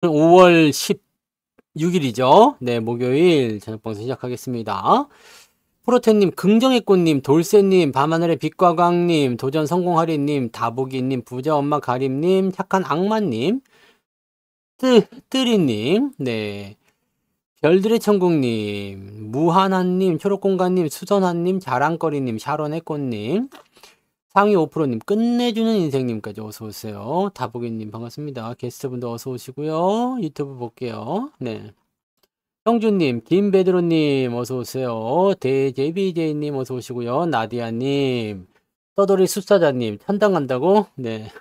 5월 16일이죠. 네, 목요일 저녁방송 시작하겠습니다. 프로테님, 긍정의 꽃님, 돌쇠님, 밤하늘의 빛과 광님, 도전 성공하리님, 다보기님, 부자 엄마 가림님, 착한 악마님, 뜨리님, 네, 별들의 천국님, 무한한님, 초록공간님, 수선한님, 자랑거리님, 샤론의 꽃님, 상위 5%님, 끝내주는 인생님까지 어서오세요. 다보기님 반갑습니다. 게스트분도 어서오시고요. 유튜브 볼게요. 네. 형주님, 김베드로님 어서오세요. 대제비제이님 어서오시고요. 나디아님, 떠돌이 숫사자님, 천당 간다고? 네.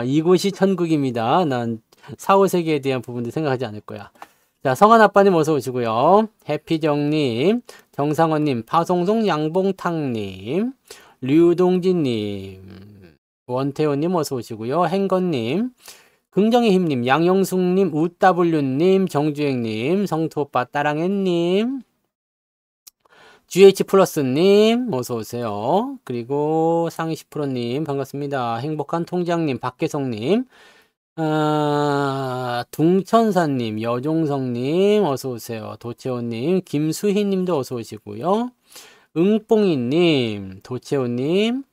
이곳이 천국입니다. 난 사후세계에 대한 부분도 생각하지 않을 거야. 자, 성한아빠님 어서오시고요. 해피정님, 정상원님, 파송송 양봉탕님, 류동진님, 원태호님 어서오시고요. 행건님, 긍정의 힘님, 양영숙님, 우W님, 정주행님, 성투오빠 따랑해님, GH플러스님 어서오세요. 그리고 상위 10%님 반갑습니다. 행복한 통장님, 박계성님, 둥천사님, 여종성님 어서오세요. 도채호님, 김수희님도 어서오시고요. 응뽕이님, 도채호님,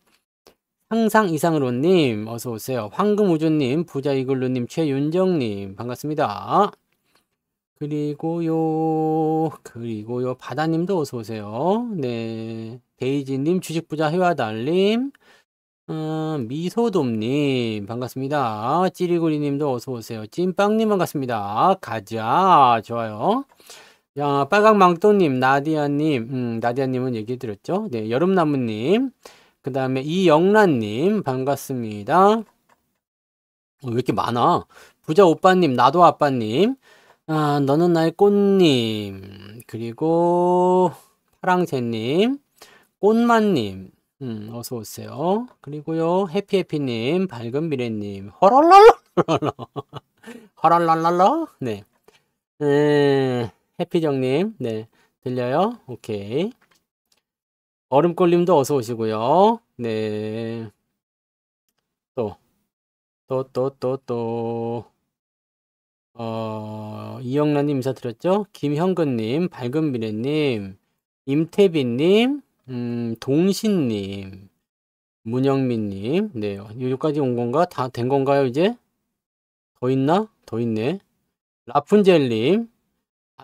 항상 이상으로님, 어서오세요. 황금우주님, 부자이글루님, 최윤정님, 반갑습니다. 그리고요, 바다님도 어서오세요. 네. 데이지님, 주식부자 해와달님, 미소돔님, 반갑습니다. 찌리구리님도 어서오세요. 찐빵님, 반갑습니다. 가자, 좋아요. 야, 빨강망토님, 나디아님, 나디아님은 얘기 드렸죠? 네, 여름나무님, 그 다음에 이영란님, 반갑습니다. 왜 이렇게 많아? 부자 오빠님, 나도 아빠님, 너는 나의 꽃님, 그리고 파랑새님, 꽃만님, 어서오세요. 그리고요, 해피해피님, 밝은 미래님, 허랄랄라, 허랄랄랄라, 네. 해피정님, 네, 들려요? 오케이. 얼음골님도 어서 오시고요. 네. 이영란님 인사드렸죠? 김형근님, 밝은미래님, 임태빈님, 동신님, 문영민님, 네. 여기까지 온 건가? 다 된 건가요, 이제? 더 있나? 더 있네. 라푼젤님,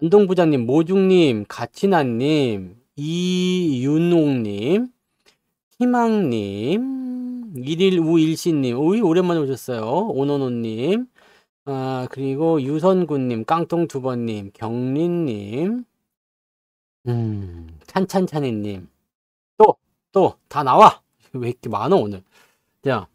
안동부장님, 모중님, 가치나님, 이윤옥님, 희망님, 115일씨님, 오이 오랜만에 오셨어요. 오노노님, 그리고 유선구님, 깡통두번님, 경린님, 찬찬찬이님, 다 나와! 왜 이렇게 많아, 오늘? 자,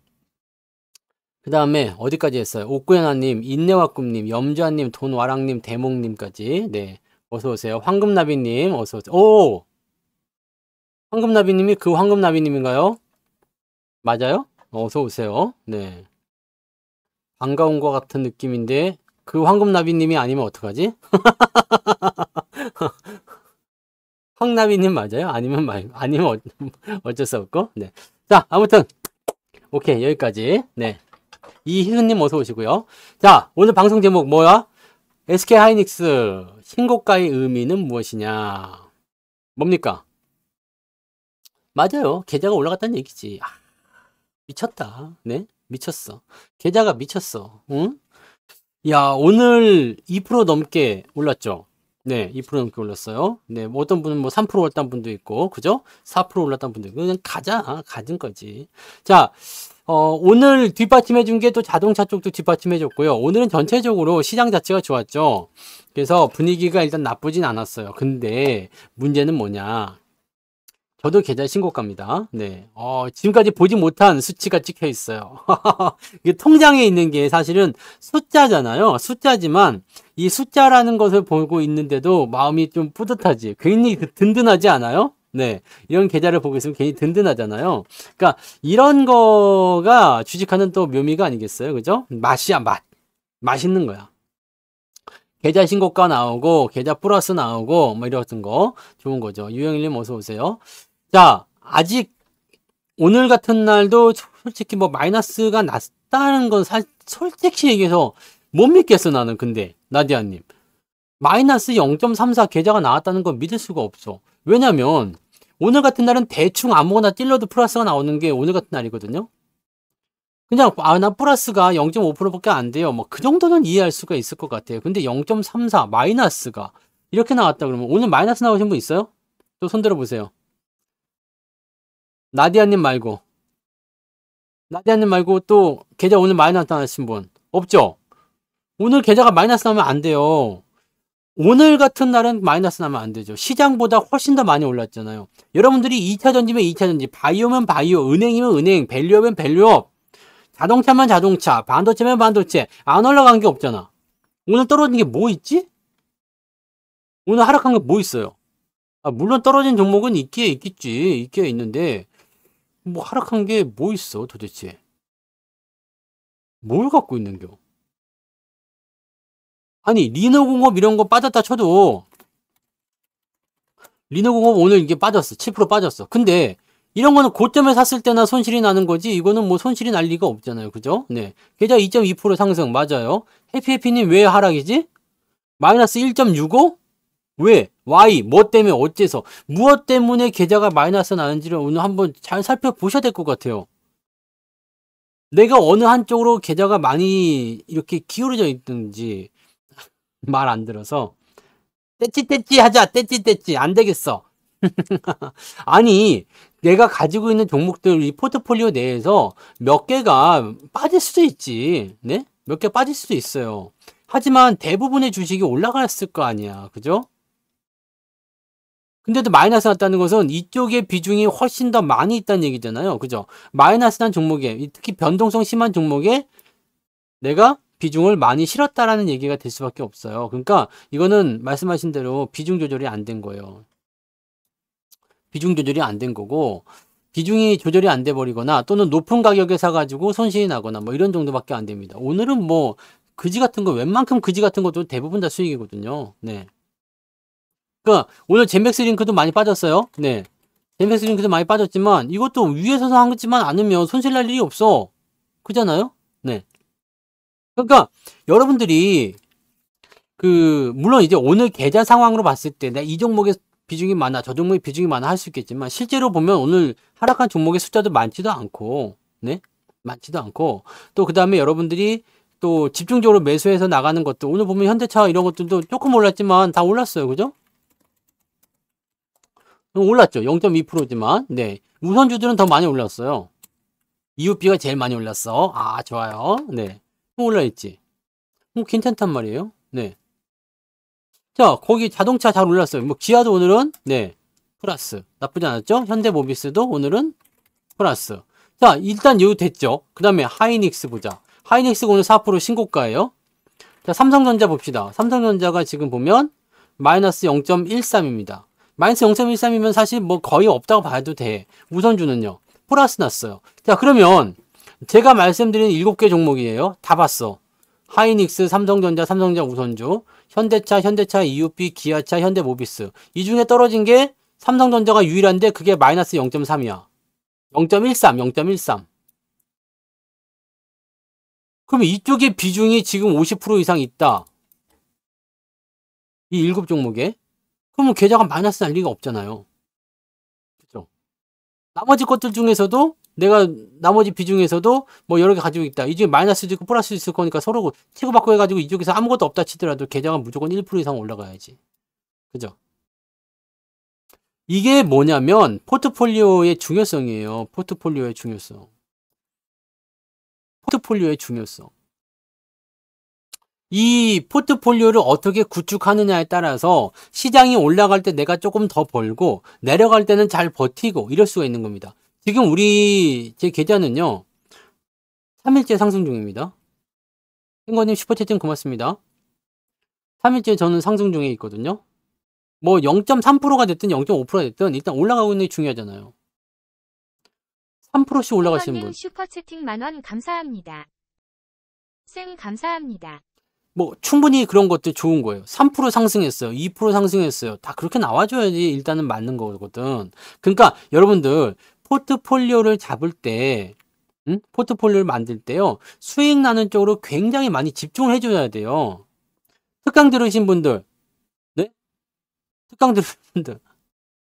그 다음에 어디까지 했어요? 옥구현아님, 인내와꿈님, 염주아님, 돈와랑님, 대목님까지. 네. 어서오세요. 황금나비님, 어서오세요. 오! 황금나비님이 그 황금나비님인가요? 맞아요? 어서오세요. 네. 반가운 것 같은 느낌인데, 그 황금나비님이 아니면 어떡하지? 황나비님 맞아요? 아니면 어쩔 수 없고. 네. 자, 아무튼, 오케이, 여기까지. 네. 이희은님 어서 오시고요. 자, 오늘 방송 제목 뭐야? SK 하이닉스 신고가의 의미는 무엇이냐? 뭡니까? 맞아요. 계좌가 올라갔다는 얘기지. 미쳤다. 네? 미쳤어. 계좌가 미쳤어. 응? 야, 오늘 2% 넘게 올랐죠? 네, 2% 넘게 올랐어요. 네, 뭐 어떤 분은 뭐 3% 올랐다는 분도 있고, 그죠? 4% 올랐다는 분도 있고, 그냥 가진 거지. 자, 오늘 뒷받침해 준 게 또 자동차 쪽도 뒷받침해 줬고요. 오늘은 전체적으로 시장 자체가 좋았죠. 그래서 분위기가 일단 나쁘진 않았어요. 근데 문제는 뭐냐? 저도 계좌 신고가입니다. 네. 지금까지 보지 못한 수치가 찍혀 있어요. 이게 통장에 있는 게 사실은 숫자잖아요. 숫자지만 이 숫자라는 것을 보고 있는데도 마음이 좀 뿌듯하지. 괜히 든든하지 않아요? 네. 이런 계좌를 보고 있으면 괜히 든든하잖아요. 그러니까 이런 거가 주식하는 또 묘미가 아니겠어요? 그죠? 맛이야, 맛. 맛있는 거야. 계좌 신고가 나오고 계좌 플러스 나오고 뭐 이런 거 좋은 거죠. 유영일님 어서 오세요. 자, 아직 오늘 같은 날도 솔직히 뭐 마이너스가 났다는 건 솔직히 얘기해서 못 믿겠어, 나는. 근데 나디아님, 마이너스 0.34 계좌가 나왔다는 건 믿을 수가 없어. 왜냐면 오늘 같은 날은 대충 아무거나 찔러도 플러스가 나오는 게 오늘 같은 날이거든요. 그냥 나 플러스가 0.5%밖에 안 돼요. 뭐 그 정도는 이해할 수가 있을 것 같아요. 근데 0.34 마이너스가 이렇게 나왔다 그러면 오늘 마이너스 나오신 분 있어요? 또 손들어 보세요. 나디아님 말고 또 계좌 오늘 마이너스 나신 분 없죠? 오늘 계좌가 마이너스 나면 안 돼요. 오늘 같은 날은 마이너스 나면 안 되죠. 시장보다 훨씬 더 많이 올랐잖아요. 여러분들이 2차 전지면 2차 전지, 바이오면 바이오, 은행이면 은행, 밸류업면 밸류업, 자동차면 자동차, 반도체면 반도체, 안 올라간 게 없잖아. 오늘 떨어진 게 뭐 있지? 오늘 하락한 게 뭐 있어요? 물론 떨어진 종목은 있겠지. 있는데 뭐 하락한 게 뭐 있어 도대체? 뭘 갖고 있는겨? 아니 리너공업 이런 거 빠졌다 쳐도 리너공업 오늘 이게 빠졌어. 7% 빠졌어. 근데 이런 거는 고점에 샀을 때나 손실이 나는 거지 이거는 뭐 손실이 날 리가 없잖아요. 그죠? 네. 계좌 2.2% 상승 맞아요. 해피해피님 왜 하락이지? 마이너스 1.65? 왜? Y 뭐 때문에 어째서 무엇 때문에 계좌가 마이너스 나는지를 오늘 한번 잘 살펴보셔야 될 것 같아요. 내가 어느 한쪽으로 계좌가 많이 이렇게 기울어져 있든지 말 안 들어서 떼찌 하자. 떼찌 안 되겠어. 아니 내가 가지고 있는 종목들 이 포트폴리오 내에서 몇 개가 빠질 수도 있지. 네? 몇 개 빠질 수도 있어요. 하지만 대부분의 주식이 올라갔을 거 아니야. 그죠? 근데도 마이너스 났다는 것은 이쪽의 비중이 훨씬 더 많이 있다는 얘기잖아요. 그죠? 마이너스 난 종목에 특히 변동성 심한 종목에 내가 비중을 많이 실었다라는 얘기가 될 수밖에 없어요. 그러니까 이거는 말씀하신 대로 비중 조절이 안 된 거예요. 비중 조절이 안 된 거고 비중이 조절이 안 돼 버리거나 또는 높은 가격에 사가지고 손실이 나거나 뭐 이런 정도밖에 안 됩니다. 오늘은 뭐 그지 같은 거 웬만큼 그지 같은 것도 대부분 다 수익이거든요. 네. 그러니까 오늘 젠맥스 링크도 많이 빠졌어요. 네. 젠맥스 링크도 많이 빠졌지만 이것도 위에서 하지만 않으면 손실 날 일이 없어. 그잖아요? 네. 그러니까 여러분들이 물론 이제 오늘 계좌 상황으로 봤을 때 내가 이 종목의 비중이 많아 저 종목의 비중이 많아 할 수 있겠지만 실제로 보면 오늘 하락한 종목의 숫자도 많지도 않고 네 많지도 않고 또 그 다음에 여러분들이 또 집중적으로 매수해서 나가는 것도 오늘 보면 현대차 이런 것들도 조금 올랐지만 다 올랐어요. 그죠? 올랐죠. 0.2%지만 네 우선주들은 더 많이 올랐어요. 이웃비가 제일 많이 올랐어. 아 좋아요. 네 올라있지. 괜찮단 말이에요. 네. 자, 거기 자동차 잘 올랐어요. 뭐, 기아도 오늘은, 네, 플러스. 나쁘지 않았죠? 현대모비스도 오늘은 플러스. 자, 일단 여기 됐죠? 그 다음에 하이닉스 보자. 하이닉스가 오늘 4% 신고가예요. 자, 삼성전자 봅시다. 삼성전자가 지금 보면, 마이너스 0.13입니다. 마이너스 0.13이면 사실 뭐 거의 없다고 봐도 돼. 우선주는요. 플러스 났어요. 자, 그러면, 제가 말씀드린 7개 종목이에요. 다 봤어. 하이닉스, 삼성전자, 삼성전자 우선주. 현대차, 이웃비, 기아차, 현대모비스. 이 중에 떨어진 게 삼성전자가 유일한데 그게 마이너스 0.3이야. 0.13. 그럼 이쪽에 비중이 지금 50% 이상 있다. 이 7종목에. 그러면 계좌가 마이너스 날 리가 없잖아요. 그죠? 나머지 것들 중에서도 내가 나머지 비중에서도 뭐 여러 개 가지고 있다. 이 중에 마이너스도 있고 플러스도 있을 거니까 서로 치고받고 해가지고 이쪽에서 아무것도 없다 치더라도 계좌가 무조건 1% 이상 올라가야지. 그죠? 이게 뭐냐면 포트폴리오의 중요성이에요. 포트폴리오의 중요성. 이 포트폴리오를 어떻게 구축하느냐에 따라서 시장이 올라갈 때 내가 조금 더 벌고 내려갈 때는 잘 버티고 이럴 수가 있는 겁니다. 지금 제 계좌는요 3일째 상승 중입니다. 행거님 슈퍼채팅 고맙습니다. 3일째 저는 상승 중에 있거든요. 뭐 0.3%가 됐든 0.5%가 됐든 일단 올라가고 있는 게 중요하잖아요. 3%씩 올라가시는 분. 슈퍼채팅 만원 감사합니다. 쌤 감사합니다. 뭐 충분히 그런 것들 좋은 거예요. 3% 상승했어요. 2% 상승했어요. 다 그렇게 나와줘야지 일단은 맞는 거거든. 그러니까 여러분들 포트폴리오를 잡을 때 응? 포트폴리오를 만들 때요. 수익 나는 쪽으로 굉장히 많이 집중을 해줘야 돼요. 특강 들으신 분들, 네? 특강 들으신 분들.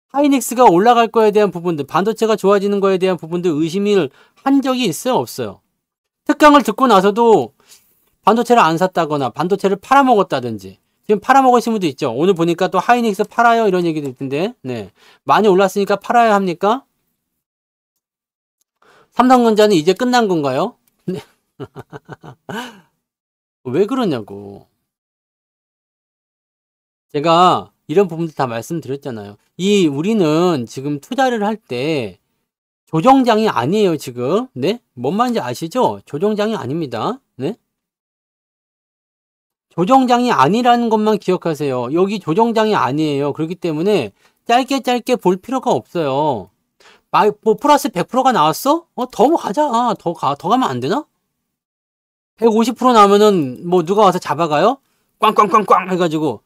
하이닉스가 올라갈 거에 대한 부분들, 반도체가 좋아지는 거에 대한 부분들 의심을 한 적이 있어요? 없어요? 특강을 듣고 나서도 반도체를 안 샀다거나 반도체를 팔아먹었다든지 지금 팔아먹으신 분도 있죠. 오늘 보니까 또 하이닉스 팔아요 이런 얘기도 있던데 네. 많이 올랐으니까 팔아야 합니까? 삼성전자는 이제 끝난 건가요? 네. 왜 그러냐고. 제가 이런 부분들 다 말씀드렸잖아요. 우리는 지금 투자를 할 때 조정장이 아니에요, 지금. 네? 뭔 말인지 아시죠? 조정장이 아닙니다. 네? 조정장이 아니라는 것만 기억하세요. 여기 조정장이 아니에요. 그렇기 때문에 짧게 볼 필요가 없어요. 뭐 플러스 100%가 나왔어? 더 가자. 더 가면 안 되나? 150% 나오면은 뭐 누가 와서 잡아가요? 꽝꽝꽝꽝 해가지고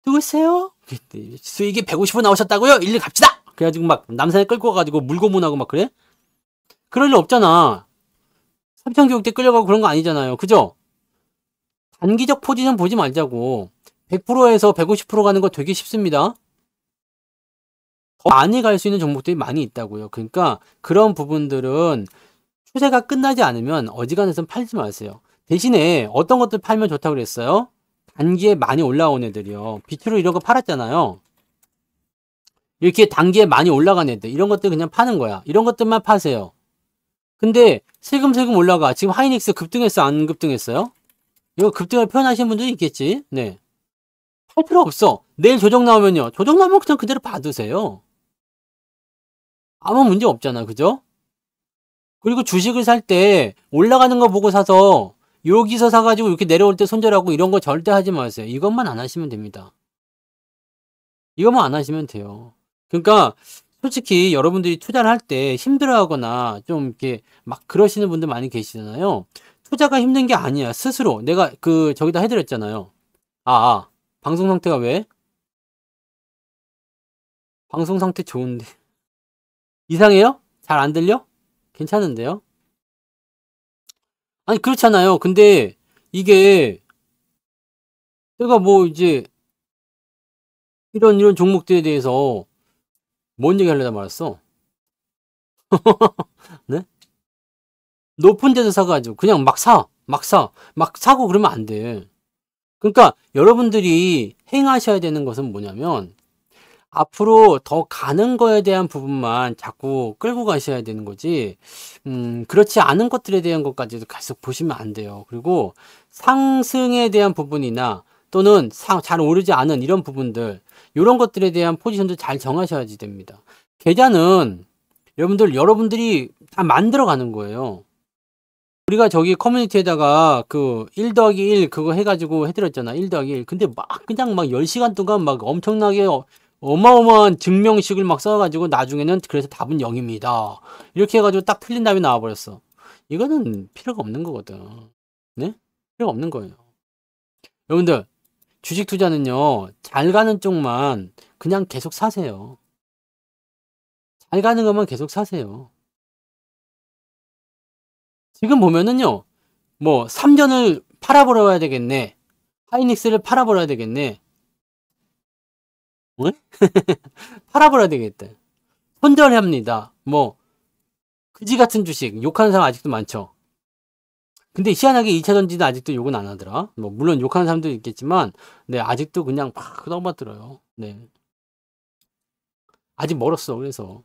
누구세요? 수익이 150% 나오셨다고요? 일일 갑시다! 그래가지고 막 남산에 끌고 가가지고 물고문하고 막 그래? 그럴 일 없잖아. 삼천교육대 끌려가고 그런 거 아니잖아요. 그죠? 단기적 포지션 보지 말자고. 100%에서 150% 가는 거 되게 쉽습니다. 더 많이 갈 수 있는 종목들이 많이 있다고요. 그러니까 그런 부분들은 추세가 끝나지 않으면 어지간해선 팔지 마세요. 대신에 어떤 것들 팔면 좋다고 그랬어요? 단기에 많이 올라온 애들이요. 비트로 이런 거 팔았잖아요. 이렇게 단기에 많이 올라간 애들 이런 것들 그냥 파는 거야. 이런 것들만 파세요. 근데 슬금슬금 올라가. 지금 하이닉스 급등했어? 안 급등했어요? 이거 급등을 표현하시는 분들이 있겠지. 네. 팔 필요 없어. 내일 조정 나오면요. 조정 나오면 그냥 그대로 받으세요. 아무 문제 없잖아. 그죠? 그리고 주식을 살 때 올라가는 거 보고 사서 여기서 사가지고 이렇게 내려올 때 손절하고 이런 거 절대 하지 마세요. 이것만 안 하시면 됩니다. 이것만 안 하시면 돼요. 그러니까 솔직히 여러분들이 투자를 할 때 힘들어하거나 좀 이렇게 막 그러시는 분들 많이 계시잖아요. 투자가 힘든 게 아니야. 스스로 내가 저기다 해드렸잖아요. 방송 상태가 왜? 방송 상태 좋은데 이상해요? 잘 안 들려? 괜찮은데요? 아니 그렇잖아요. 근데 이게 내가 뭐 이제 이런 종목들에 대해서 뭔 얘기 하려다 말았어? 네? 높은 데서 사가지고 그냥 막 사고 그러면 안 돼. 그러니까 여러분들이 행하셔야 되는 것은 뭐냐면 앞으로 더 가는 거에 대한 부분만 자꾸 끌고 가셔야 되는 거지, 그렇지 않은 것들에 대한 것까지도 계속 보시면 안 돼요. 그리고 상승에 대한 부분이나 또는 잘 오르지 않은 이런 부분들, 이런 것들에 대한 포지션도 잘 정하셔야지 됩니다. 계좌는 여러분들이 다 만들어 가는 거예요. 우리가 저기 커뮤니티에다가 1 더하기 1 그거 해가지고 해드렸잖아. 1 더하기 1. 근데 그냥 10시간 동안 엄청나게 어마어마한 증명식을 막 써가지고 나중에는 그래서 답은 0입니다. 이렇게 해가지고 딱 틀린 답이 나와버렸어. 이거는 필요가 없는 거거든. 네? 필요가 없는 거예요. 여러분들, 주식 투자는요, 잘 가는 쪽만 그냥 계속 사세요. 잘 가는 것만 계속 사세요. 지금 보면은요, 뭐, 삼전을 팔아버려야 되겠네. 하이닉스를 팔아버려야 되겠네. 응? 팔아버려야 되겠다. 손절합니다. 뭐, 그지 같은 주식, 욕하는 사람 아직도 많죠. 근데 희한하게 2차전지는 아직도 욕은 안 하더라. 뭐, 물론 욕하는 사람도 있겠지만, 네, 아직도 그냥 막 넘어들어요. 네. 아직 멀었어, 그래서.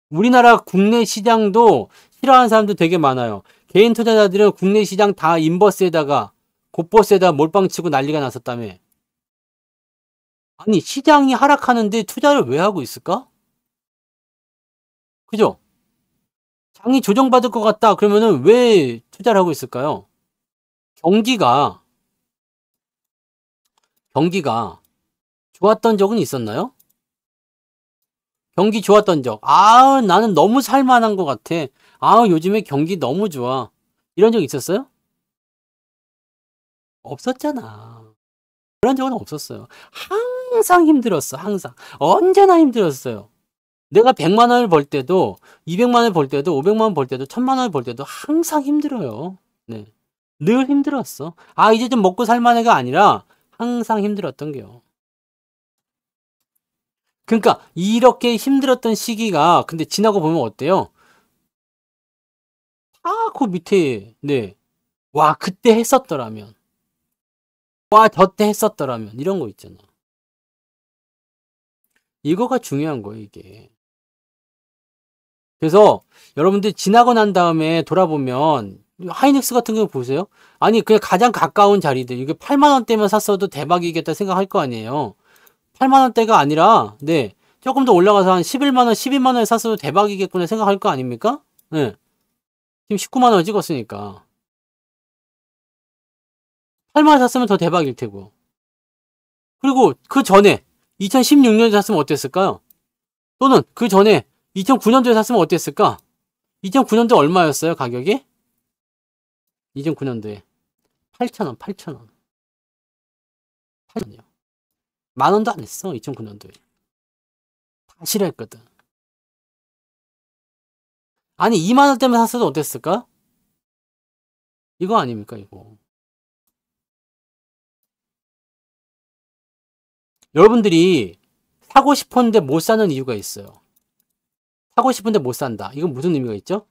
우리나라 국내 시장도 싫어하는 사람도 되게 많아요. 개인 투자자들은 국내 시장 다 인버스에다가, 곧버스에다 몰빵 치고 난리가 났었다며. 아니, 시장이 하락하는데 투자를 왜 하고 있을까? 그죠? 장이 조정받을 것 같다. 그러면은 왜 투자를 하고 있을까요? 경기가 좋았던 적은 있었나요? 경기 좋았던 적. 나는 너무 살만한 것 같아. 요즘에 경기 너무 좋아. 이런 적 있었어요? 없었잖아. 그런 적은 없었어요. 항상 힘들었어, 항상. 언제나 힘들었어요. 내가 100만 원을 벌 때도 200만 원을 벌 때도 500만 원 벌 때도 1000만 원을 벌 때도 항상 힘들어요. 네. 늘 힘들었어. 아, 이제 좀 먹고 살만해가 아니라 항상 힘들었던 게요. 그러니까 이렇게 힘들었던 시기가 근데 지나고 보면 어때요? 그 밑에 네. 와, 그때 했었더라면. 와, 저때 했었더라면 이런 거 있잖아. 이거가 중요한 거예요, 이게. 그래서 여러분들 지나고 난 다음에 돌아보면 하이닉스 같은 거 보세요. 아니, 그냥 가장 가까운 자리들 이게 8만 원대면 샀어도 대박이겠다 생각할 거 아니에요. 8만 원대가 아니라 네. 조금 더 올라가서 한 11만 원, 12만 원에 샀어도 대박이겠구나 생각할 거 아닙니까? 네. 지금 19만 원 찍었으니까. 8만 원 샀으면 더 대박일 테고. 그리고 그 전에 2016년에 샀으면 어땠을까요? 또는 그 전에 2009년도에 샀으면 어땠을까? 2009년도 얼마였어요, 가격이? 2009년도에 8,000원, 8,000원. 8,000원이요. 만 원도 안 했어, 2009년도에. 다 싫어했거든. 아니, 2만 원 때문에 샀어도 어땠을까? 이거 아닙니까, 이거. 여러분들이 사고 싶었는데 못 사는 이유가 있어요. 사고 싶은데 못 산다. 이건 무슨 의미가 있죠?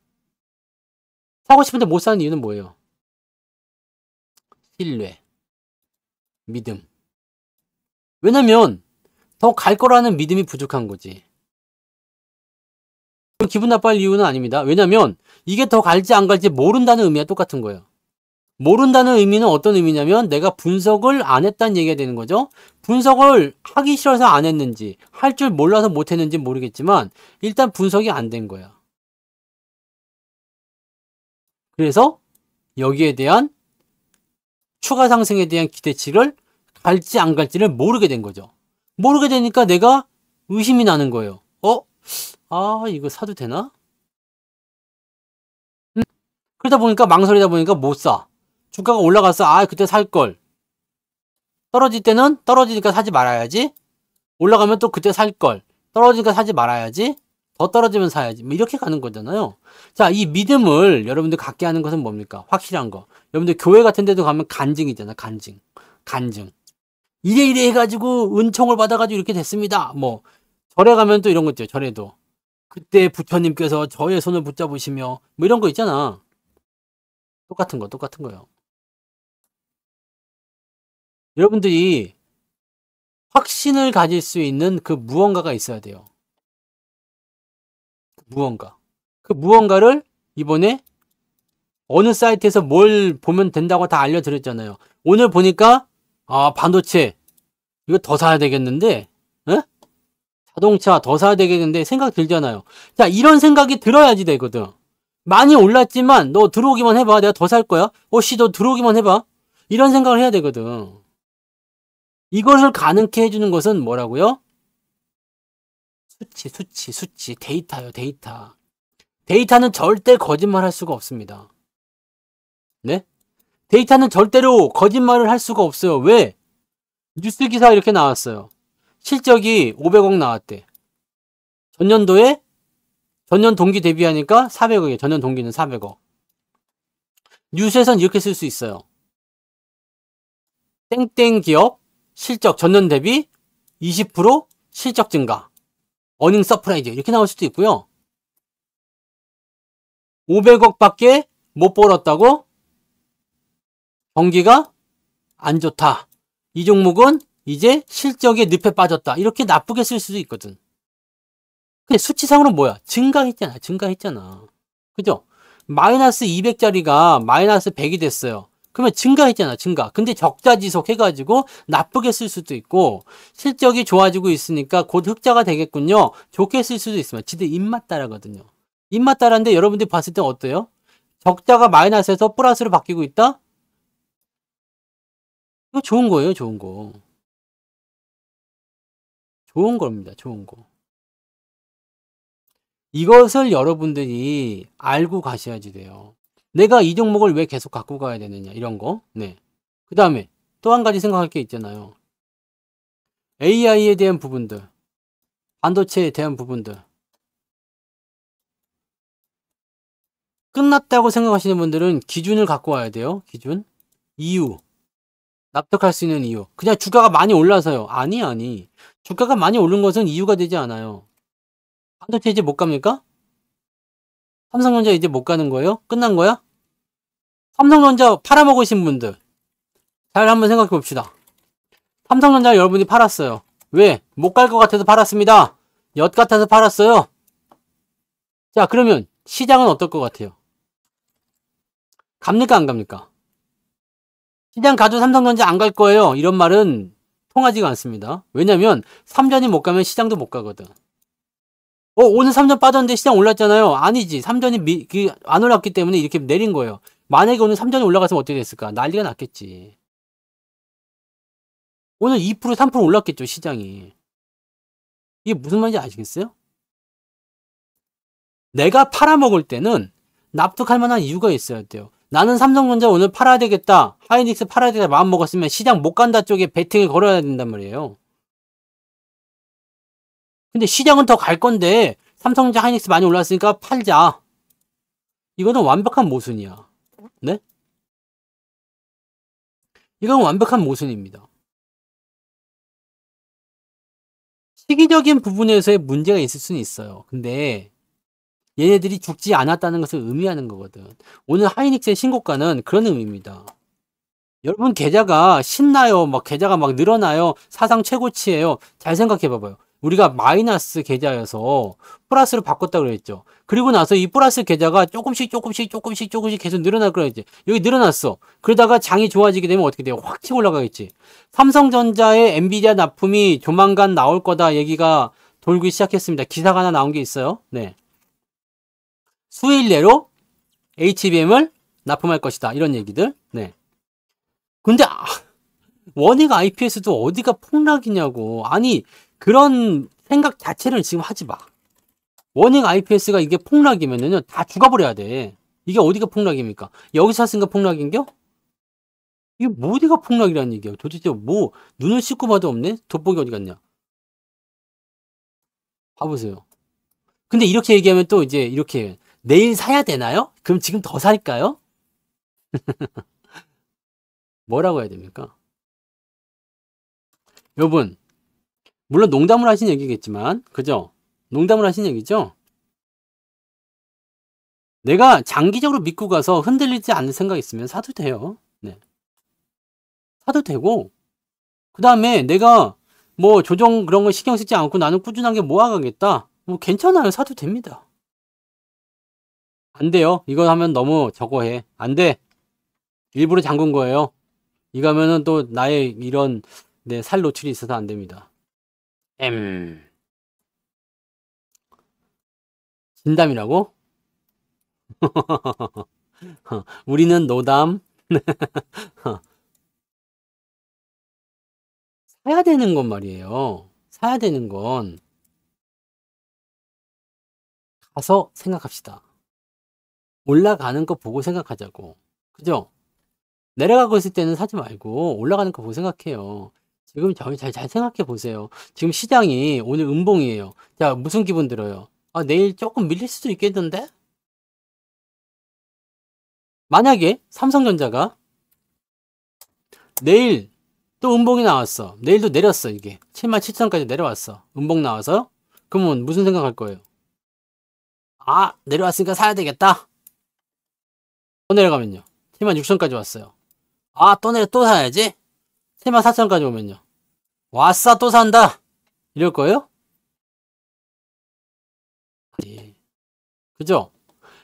사고 싶은데 못 사는 이유는 뭐예요? 신뢰, 믿음. 왜냐면 더 갈 거라는 믿음이 부족한 거지. 기분 나빠할 이유는 아닙니다. 왜냐면 이게 더 갈지 안 갈지 모른다는 의미와 똑같은 거예요. 모른다는 의미는 어떤 의미냐면 내가 분석을 안 했다는 얘기가 되는 거죠. 분석을 하기 싫어서 안 했는지 할 줄 몰라서 못 했는지 모르겠지만 일단 분석이 안 된 거야. 그래서 여기에 대한 추가 상승에 대한 기대치를 갈지 안 갈지를 모르게 된 거죠. 모르게 되니까 내가 의심이 나는 거예요. 이거 사도 되나? 그러다 보니까 망설이다 보니까 못 사. 주가가 올라가서 그때 살 걸. 떨어질 때는 떨어지니까 사지 말아야지. 올라가면 또 그때 살 걸. 떨어지니까 사지 말아야지. 더 떨어지면 사야지. 뭐 이렇게 가는 거잖아요. 자, 이 믿음을 여러분들 갖게 하는 것은 뭡니까? 확실한 거. 여러분들 교회 같은 데도 가면 간증이잖아. 간증. 이래 해가지고 은총을 받아가지고 이렇게 됐습니다. 뭐 절에 가면 또 이런 거 있죠. 절에도. 그때 부처님께서 저의 손을 붙잡으시며 뭐 이런 거 있잖아. 똑같은 거요. 여러분들이 확신을 가질 수 있는 그 무언가가 있어야 돼요. 그 무언가를 이번에 어느 사이트에서 뭘 보면 된다고 다 알려드렸잖아요. 오늘 보니까 반도체 이거 더 사야 되겠는데 에? 자동차 더 사야 되겠는데 생각 들잖아요. 자, 이런 생각이 들어야지 되거든. 많이 올랐지만 너 들어오기만 해봐. 내가 더 살 거야. 너 들어오기만 해봐. 이런 생각을 해야 되거든. 이것을 가능케 해주는 것은 뭐라고요? 수치. 데이터요, 데이터. 데이터는 절대 거짓말 할 수가 없습니다. 네? 데이터는 절대로 거짓말을 할 수가 없어요. 왜? 뉴스 기사 이렇게 나왔어요. 실적이 500억 나왔대. 전년도에 전년 동기 대비하니까 400억이에요. 전년 동기는 400억. 뉴스에선 이렇게 쓸 수 있어요. 땡땡 기업 실적 전년 대비 20% 실적 증가. 어닝 서프라이즈 이렇게 나올 수도 있고요. 500억밖에 못 벌었다고? 경기가 안 좋다. 이 종목은 이제 실적에 늪에 빠졌다. 이렇게 나쁘게 쓸 수도 있거든. 근데 수치상으로는 뭐야? 증가했잖아. 그죠? 마이너스 200짜리가 마이너스 100이 됐어요. 그러면 증가했잖아, 증가. 근데 적자 지속해가지고 나쁘게 쓸 수도 있고, 실적이 좋아지고 있으니까 곧 흑자가 되겠군요. 좋게 쓸 수도 있습니다. 지들 입맛 따라거든요. 입맛 따라인데 여러분들이 봤을 때 어때요? 적자가 마이너스에서 플러스로 바뀌고 있다? 이거 좋은 거예요, 좋은 거. 좋은 겁니다, 좋은 거. 이것을 여러분들이 알고 가셔야지 돼요. 내가 이 종목을 왜 계속 갖고 가야 되느냐, 이런 거. 네. 그 다음에 또 한 가지 생각할 게 있잖아요. AI에 대한 부분들, 반도체에 대한 부분들. 끝났다고 생각하시는 분들은 기준을 갖고 와야 돼요. 기준. 이유. 납득할 수 있는 이유. 그냥 주가가 많이 올라서요. 아니. 주가가 많이 오른 것은 이유가 되지 않아요. 반도체 이제 못 갑니까? 삼성전자 이제 못 가는 거예요? 끝난 거야? 삼성전자 팔아먹으신 분들. 잘 한번 생각해 봅시다. 삼성전자 여러분이 팔았어요. 왜? 못 갈 것 같아서 팔았습니다. 엿 같아서 팔았어요. 자, 그러면 시장은 어떨 것 같아요? 갑니까, 안 갑니까? 시장 가도 삼성전자 안 갈 거예요. 이런 말은 통하지가 않습니다. 왜냐면 삼전이 못 가면 시장도 못 가거든. 오늘 삼전 빠졌는데 시장 올랐잖아요. 아니지. 삼전이 안 올랐기 때문에 이렇게 내린 거예요. 만약에 오늘 삼전이 올라갔으면 어떻게 됐을까? 난리가 났겠지. 오늘 2%, 3% 올랐겠죠, 시장이. 이게 무슨 말인지 아시겠어요? 내가 팔아먹을 때는 납득할 만한 이유가 있어야 돼요. 나는 삼성전자 오늘 팔아야 되겠다. 하이닉스 팔아야 되겠다. 마음 먹었으면 시장 못 간다 쪽에 베팅을 걸어야 된단 말이에요. 근데 시장은 더 갈 건데 삼성전자 하이닉스 많이 올랐으니까 팔자. 이거는 완벽한 모순이야. 네? 이건 완벽한 모순입니다. 시기적인 부분에서의 문제가 있을 수는 있어요. 근데 얘네들이 죽지 않았다는 것을 의미하는 거거든. 오늘 하이닉스의 신고가는 그런 의미입니다. 여러분 계좌가 신나요? 막 계좌가 막 늘어나요? 사상 최고치예요? 잘 생각해 봐봐요. 우리가 마이너스 계좌여서 플러스로 바꿨다고 그랬죠. 그리고 나서 이 플러스 계좌가 조금씩 계속 늘어날 거랬지. 여기 늘어났어. 그러다가 장이 좋아지게 되면 어떻게 돼요? 확 치고 올라가겠지. 삼성전자의 엔비디아 납품이 조만간 나올 거다 얘기가 돌기 시작했습니다. 기사가 하나 나온 게 있어요. 네. 수일 내로 HBM을 납품할 것이다. 이런 얘기들. 네. 근데 원익 IPS도 어디가 폭락이냐고. 아니 그런 생각 자체를 지금 하지 마. 원익 IPS가 이게 폭락이면은 다 죽어버려야 돼. 이게 어디가 폭락입니까? 여기서 샀으니까 폭락인겨? 이게 뭐 어디가 폭락이라는 얘기야. 도대체 뭐 눈을 씻고 봐도 없네? 돋보기 어디 갔냐? 봐보세요. 근데 이렇게 얘기하면 또 이제 이렇게 내일 사야 되나요? 그럼 지금 더 살까요? 뭐라고 해야 됩니까? 여러분 물론 농담을 하신 얘기겠지만 그죠? 농담을 하신 얘기죠? 내가 장기적으로 믿고 가서 흔들리지 않는 생각이 있으면 사도 돼요. 네. 사도 되고 그 다음에 내가 뭐 조정 그런 거 신경 쓰지 않고 나는 꾸준하게 모아가겠다. 뭐 괜찮아요. 사도 됩니다. 안 돼요. 이거 하면 너무 저거 해. 안 돼. 일부러 잠근 거예요. 이거 하면은 또 나의 이런 살 노출이 있어서 안 됩니다. 진담이라고? 우리는 노담. 사야 되는 건 말이에요. 사야 되는 건 가서 생각합시다. 올라가는 거 보고 생각하자고. 그죠? 내려가고 있을 때는 사지 말고 올라가는 거 보고 생각해요. 지금 잘 생각해 보세요. 지금 시장이 오늘 음봉이에요. 자, 무슨 기분 들어요? 아, 내일 조금 밀릴 수도 있겠는데? 만약에 삼성전자가 내일 또 음봉이 나왔어. 내일도 내렸어, 이게. 77,000원까지 내려왔어. 음봉 나와서? 그러면 무슨 생각할 거예요? 아, 내려왔으니까 사야 되겠다. 또 내려가면요. 76,000원까지 왔어요. 아, 또 사야지? 34,000원까지 오면요. 왔어, 또 산다. 이럴 거예요? 예. 그죠?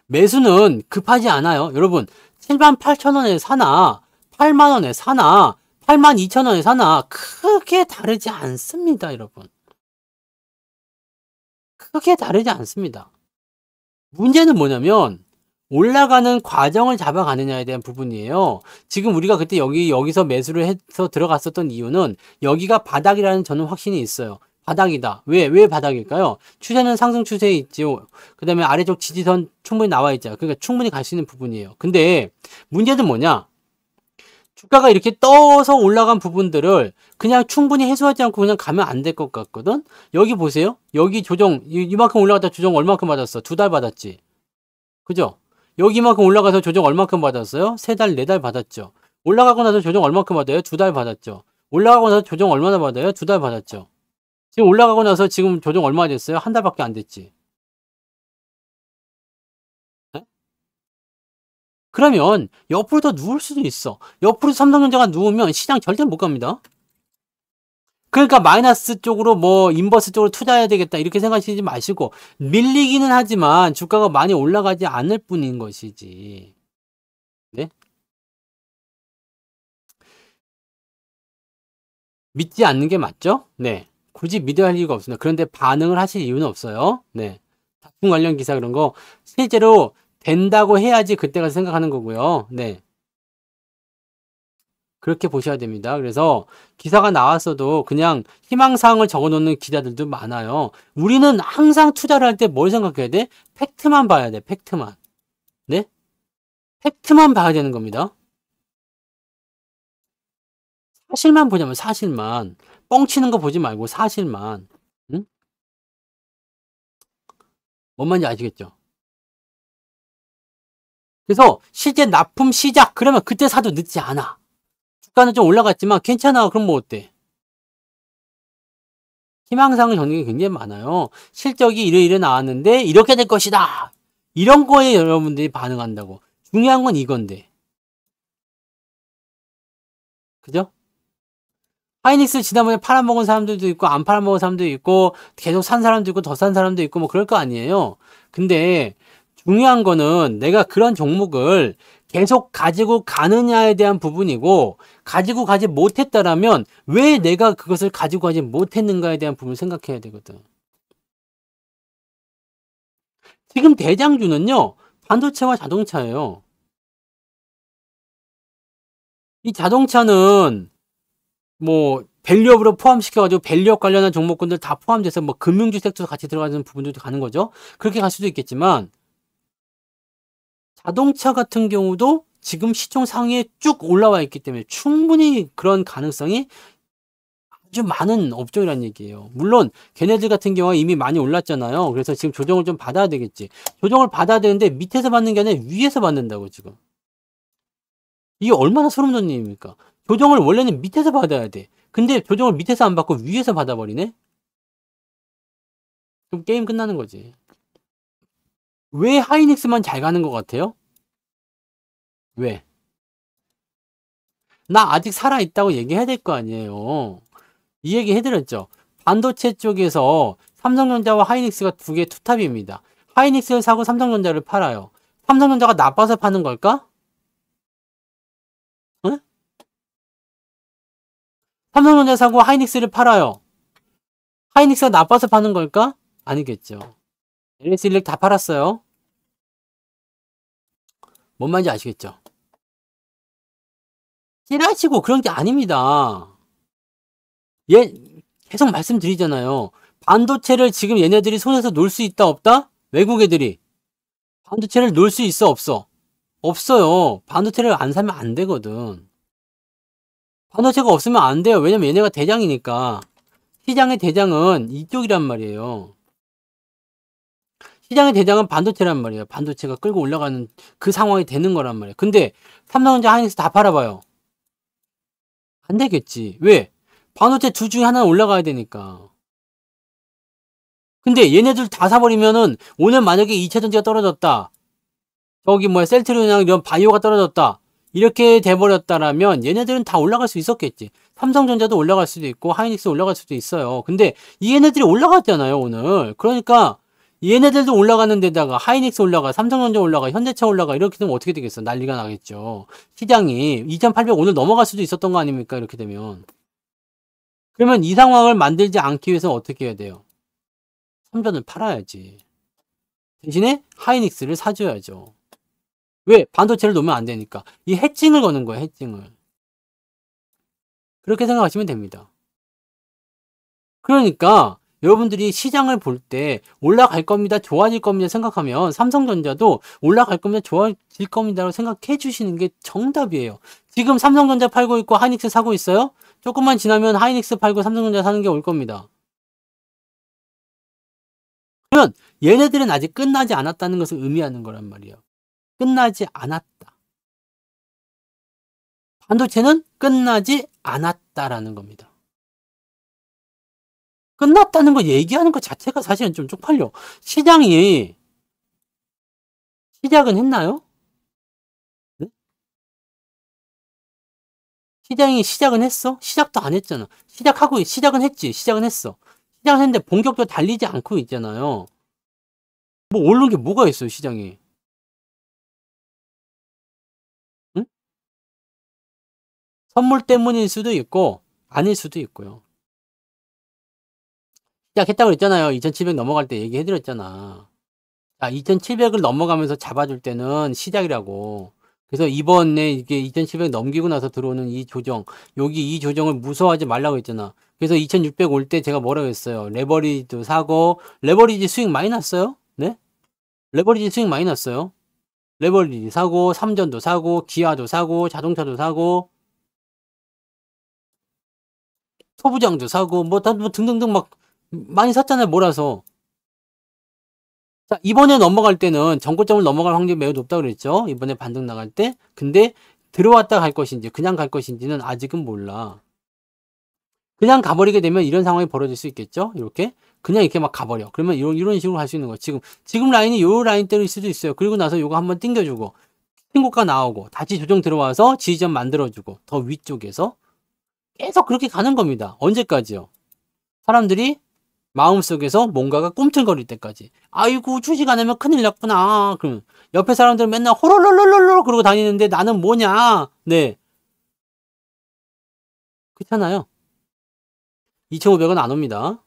매수는 급하지 않아요. 여러분, 78,000원에 사나, 8만원에 사나, 82,000원에 사나, 크게 다르지 않습니다, 여러분. 크게 다르지 않습니다. 문제는 뭐냐면, 올라가는 과정을 잡아가느냐에 대한 부분이에요. 지금 우리가 그때 여기서 매수를 해서 들어갔었던 이유는 여기가 바닥이라는 저는 확신이 있어요. 바닥이다. 왜 바닥일까요? 추세는 상승 추세에 있죠. 그 다음에 아래쪽 지지선 충분히 나와 있죠. 그러니까 충분히 갈 수 있는 부분이에요. 근데 문제는 뭐냐? 주가가 이렇게 떠서 올라간 부분들을 그냥 충분히 해소하지 않고 그냥 가면 안 될 것 같거든? 여기 보세요. 여기 조정, 이만큼 올라갔다 조정 얼마큼 받았어? 2달 받았지. 그죠? 여기만큼 올라가서 조정 얼마큼 받았어요? 3달, 4달 받았죠. 올라가고 나서 조정 얼마큼 받아요? 2달 받았죠. 올라가고 나서 조정 얼마나 받아요? 2달 받았죠. 지금 올라가고 나서 지금 조정 얼마 됐어요? 1달밖에 안 됐지. 네? 그러면 옆으로 더 누울 수도 있어. 옆으로 삼성전자가 누우면 시장 절대 못 갑니다. 그러니까 마이너스 쪽으로 뭐 인버스 쪽으로 투자해야 되겠다 이렇게 생각하시지 마시고 밀리기는 하지만 주가가 많이 올라가지 않을 뿐인 것이지. 네? 믿지 않는 게 맞죠? 네. 굳이 믿어야 할 이유가 없습니다. 그런데 반응을 하실 이유는 없어요. 네. 다품 관련 기사 그런 거 실제로 된다고 해야지 그때가 생각하는 거고요. 네. 그렇게 보셔야 됩니다. 그래서 기사가 나왔어도 그냥 희망사항을 적어놓는 기자들도 많아요. 우리는 항상 투자를 할 때 뭘 생각해야 돼? 팩트만 봐야 돼. 팩트만. 네? 팩트만 봐야 되는 겁니다. 사실만 보자면 사실만. 뻥치는 거 보지 말고 사실만. 응? 뭔 말인지 아시겠죠? 그래서 실제 납품 시작 그러면 그때 사도 늦지 않아. 주가는 좀 올라갔지만 괜찮아. 그럼 뭐 어때? 희망사항을 적는 게 굉장히 많아요. 실적이 이래 나왔는데 이렇게 될 것이다. 이런 거에 여러분들이 반응한다고. 중요한 건 이건데. 그죠? 하이닉스 지난번에 팔아먹은 사람들도 있고 안 팔아먹은 사람도 있고 계속 산 사람도 있고 더 산 사람도 있고 뭐 그럴 거 아니에요. 근데 중요한 거는 내가 그런 종목을 계속 가지고 가느냐에 대한 부분이고 가지고 가지 못했다라면 왜 내가 그것을 가지고 가지 못했는가에 대한 부분을 생각해야 되거든. 지금 대장주는요. 반도체와 자동차예요. 이 자동차는 뭐 밸류업으로 포함시켜가지고 밸류업 관련한 종목군들 다 포함돼서 뭐 금융주 섹터도 같이 들어가는 부분들도 가는 거죠. 그렇게 갈 수도 있겠지만 자동차 같은 경우도 지금 시총 상위에 쭉 올라와 있기 때문에 충분히 그런 가능성이 아주 많은 업종이라는 얘기예요. 물론 걔네들 같은 경우는 이미 많이 올랐잖아요. 그래서 지금 조정을 좀 받아야 되겠지. 조정을 받아야 되는데 밑에서 받는 게 아니라 위에서 받는다고 지금. 이게 얼마나 소름 돋는 일입니까? 조정을 원래는 밑에서 받아야 돼. 근데 조정을 밑에서 안 받고 위에서 받아버리네? 그럼 게임 끝나는 거지. 왜 하이닉스만 잘 가는 것 같아요? 왜? 나 아직 살아있다고 얘기해야 될 거 아니에요. 이 얘기 해드렸죠. 반도체 쪽에서 삼성전자와 하이닉스가 두 개 투탑입니다. 하이닉스를 사고 삼성전자를 팔아요. 삼성전자가 나빠서 파는 걸까? 응? 삼성전자 사고 하이닉스를 팔아요. 하이닉스가 나빠서 파는 걸까? 아니겠죠. LS일렉 다 팔았어요. 뭔 말인지 아시겠죠? 찌라시고 그런 게 아닙니다. 얘 계속 말씀드리잖아요. 반도체를 지금 얘네들이 손에서 놀 수 있다 없다? 외국 애들이 반도체를 놀 수 있어 없어? 없어요. 반도체를 안 사면 안 되거든. 반도체가 없으면 안 돼요. 왜냐면 얘네가 대장이니까. 시장의 대장은 이쪽이란 말이에요. 시장의 대장은 반도체란 말이에요. 반도체가 끌고 올라가는 그 상황이 되는 거란 말이에요. 근데 삼성전자 하이닉스 다 팔아봐요. 안 되겠지. 왜? 반도체 둘 중에 하나는 올라가야 되니까. 근데 얘네들 다 사버리면은 오늘 만약에 2차 전지가 떨어졌다. 저기 뭐야 셀트리온이나 이런 바이오가 떨어졌다. 이렇게 돼버렸다라면 얘네들은 다 올라갈 수 있었겠지. 삼성전자도 올라갈 수도 있고 하이닉스 올라갈 수도 있어요. 근데 이 얘네들이 올라갔잖아요 오늘. 그러니까 얘네들도 올라가는 데다가 하이닉스 올라가, 삼성전자 올라가, 현대차 올라가 이렇게 되면 어떻게 되겠어? 난리가 나겠죠. 시장이 2,800 오늘 넘어갈 수도 있었던 거 아닙니까? 이렇게 되면. 그러면 이 상황을 만들지 않기 위해서 어떻게 해야 돼요? 삼전을 팔아야지. 대신에 하이닉스를 사줘야죠. 왜? 반도체를 놓으면 안 되니까. 이 해칭을 거는 거예요, 해칭을. 그렇게 생각하시면 됩니다. 그러니까 여러분들이 시장을 볼 때 올라갈 겁니다, 좋아질 겁니다 생각하면 삼성전자도 올라갈 겁니다, 좋아질 겁니다라고 생각해 주시는 게 정답이에요. 지금 삼성전자 팔고 있고 하이닉스 사고 있어요? 조금만 지나면 하이닉스 팔고 삼성전자 사는 게 올 겁니다. 그러면 얘네들은 아직 끝나지 않았다는 것을 의미하는 거란 말이에요. 끝나지 않았다. 반도체는 끝나지 않았다라는 겁니다. 끝났다는 거 얘기하는 것 자체가 사실은 좀 쪽팔려. 시장이 시작은 했나요? 네? 시장이 시작은 했어? 시작도 안 했잖아. 시작은 했지. 시작은 했어. 시작은 했는데 본격적으로 달리지 않고 있잖아요. 뭐 오른 게 뭐가 있어요, 시장이. 응? 선물 때문일 수도 있고 아닐 수도 있고요. 시작했다고 그랬잖아요. 2700 넘어갈 때 얘기해드렸잖아. 자, 2700을 넘어가면서 잡아줄 때는 시작이라고. 그래서 이번에 이게 2700 넘기고 나서 들어오는 이 조정, 여기 이 조정을 무서워하지 말라고 했잖아. 그래서 2600 올 때 제가 뭐라고 했어요? 레버리지도 사고, 레버리지 수익 많이 났어요? 네? 레버리지 수익 많이 났어요. 레버리지 사고, 삼전도 사고, 기아도 사고, 자동차도 사고, 소부장도 사고, 뭐 등등등 막 많이 샀잖아요, 몰아서. 자, 이번에 넘어갈 때는 전고점을 넘어갈 확률이 매우 높다고 그랬죠. 이번에 반등 나갈 때. 근데 들어왔다 갈 것인지 그냥 갈 것인지는 아직은 몰라. 그냥 가버리게 되면 이런 상황이 벌어질 수 있겠죠. 이렇게 그냥 이렇게 막 가버려. 그러면 이런 식으로 갈 수 있는 거. 지금 라인이 요 라인대일 수도 있어요. 그리고 나서 요거 한번 땡겨주고 신고가 나오고 다시 조정 들어와서 지지점 만들어주고 더 위쪽에서 계속 그렇게 가는 겁니다. 언제까지요? 사람들이 마음속에서 뭔가가 꿈틀거릴 때까지. 아이고 주식 안 하면 큰일 났구나. 그럼 옆에 사람들은 맨날 호롤롤롤롤 그러고 다니는데 나는 뭐냐. 네. 그렇잖아요. 2,500원 안 옵니다.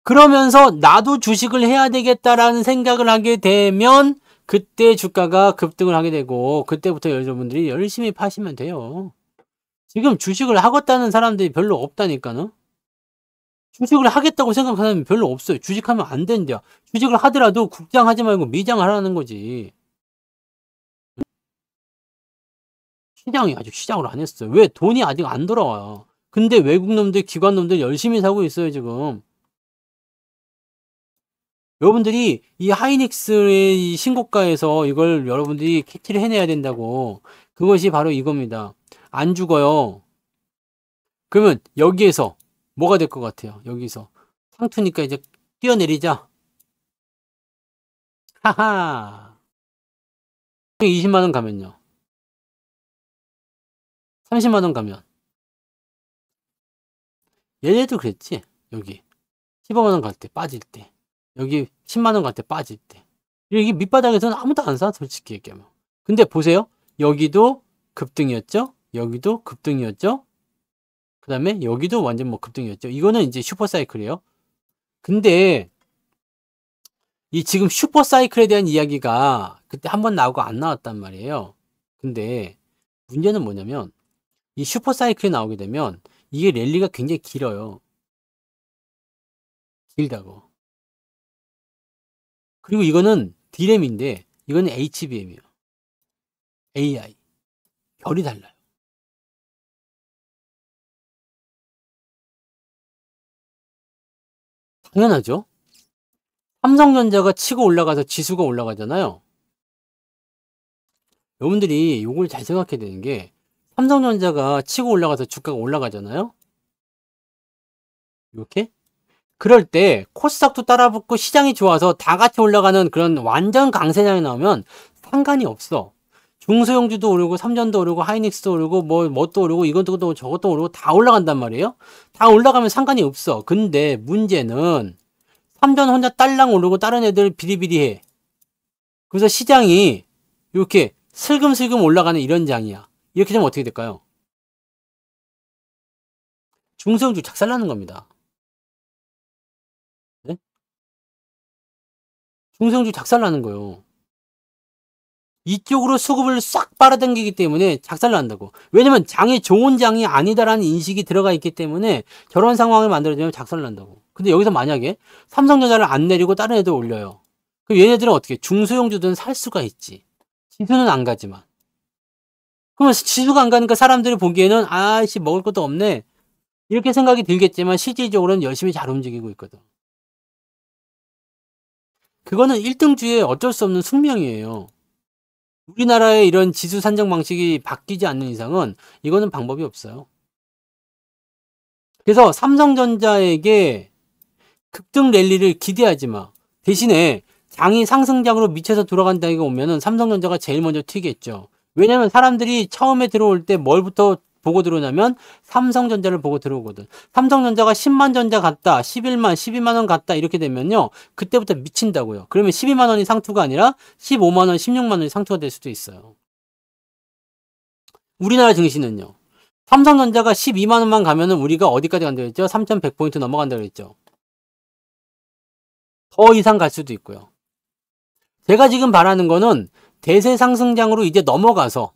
그러면서 나도 주식을 해야 되겠다라는 생각을 하게 되면 그때 주가가 급등을 하게 되고 그때부터 여러분들이 열심히 파시면 돼요. 지금 주식을 하겠다는 사람들이 별로 없다니까요. 주식을 하겠다고 생각하는 사람이 별로 없어요. 주식하면 안 된대요. 주식을 하더라도 국장하지 말고 미장하라는 거지. 시장이 아직 시작을 안 했어요. 왜? 돈이 아직 안 돌아와요. 근데 외국 놈들, 기관 놈들 열심히 사고 있어요, 지금. 여러분들이 이 하이닉스의 이 신고가에서 이걸 여러분들이 캐치를 해내야 된다고. 그것이 바로 이겁니다. 안 죽어요. 그러면 여기에서 뭐가 될 것 같아요? 여기서. 상투니까 이제 뛰어내리자. 하하. 20만원 가면요. 30만원 가면. 얘네도 그랬지. 여기. 15만원 갈 때, 빠질 때. 여기 10만원 갈 때 빠질 때. 여기 밑바닥에서는 아무도 안 사, 솔직히 얘기하면. 근데 보세요. 여기도 급등이었죠? 여기도 급등이었죠? 그 다음에 여기도 완전 뭐 급등이었죠? 이거는 이제 슈퍼사이클이에요. 근데 이 지금 슈퍼사이클에 대한 이야기가 그때 한번 나오고 안 나왔단 말이에요. 근데 문제는 뭐냐면 이 슈퍼사이클이 나오게 되면 이게 랠리가 굉장히 길어요. 길다고. 그리고 이거는 D램인데 이거는 HBM이에요. AI. 결이 달라요. 당연하죠. 삼성전자가 치고 올라가서 지수가 올라가잖아요. 여러분들이 이걸 잘 생각해야 되는 게 삼성전자가 치고 올라가서 주가가 올라가잖아요. 이렇게. 그럴 때 코스닥도 따라붙고 시장이 좋아서 다 같이 올라가는 그런 완전 강세장이 나오면 상관이 없어. 중소형주도 오르고 삼전도 오르고 하이닉스도 오르고 뭣도 오르고 이것도 오르고 저것도 오르고 다 올라간단 말이에요. 다 올라가면 상관이 없어. 근데 문제는 삼전 혼자 딸랑 오르고 다른 애들 비리비리해. 그래서 시장이 이렇게 슬금슬금 올라가는 이런 장이야. 이렇게 되면 어떻게 될까요? 중소형주 작살나는 겁니다. 네? 중소형주 작살나는 거예요. 이쪽으로 수급을 싹 빨아당기기 때문에 작살난다고. 왜냐면 장이 좋은 장이 아니다라는 인식이 들어가 있기 때문에 저런 상황을 만들어주면 작살난다고. 근데 여기서 만약에 삼성전자를 안 내리고 다른 애들 올려요. 그럼 얘네들은 어떻게? 중소형주들은 살 수가 있지. 지수는 안 가지만. 그러면 지수가 안 가니까 사람들이 보기에는 아이씨 먹을 것도 없네. 이렇게 생각이 들겠지만 실질적으로는 열심히 잘 움직이고 있거든. 그거는 1등주의 어쩔 수 없는 숙명이에요. 우리나라의 이런 지수 산정 방식이 바뀌지 않는 이상은 이거는 방법이 없어요. 그래서 삼성전자에게 급등 랠리를 기대하지 마. 대신에 장이 상승장으로 미쳐서 돌아간다가 오면은 삼성전자가 제일 먼저 튀겠죠. 왜냐면 사람들이 처음에 들어올 때 뭘부터 보고 들어오냐면 삼성전자를 보고 들어오거든. 삼성전자가 10만 전자 갔다, 11만, 12만 원 갔다 이렇게 되면요. 그때부터 미친다고요. 그러면 12만 원이 상투가 아니라 15만 원, 16만 원이 상투가 될 수도 있어요. 우리나라 증시는요. 삼성전자가 12만 원만 가면은 우리가 어디까지 간다고 했죠? 3,100포인트 넘어간다고 했죠. 더 이상 갈 수도 있고요. 제가 지금 바라는 거는 대세 상승장으로 이제 넘어가서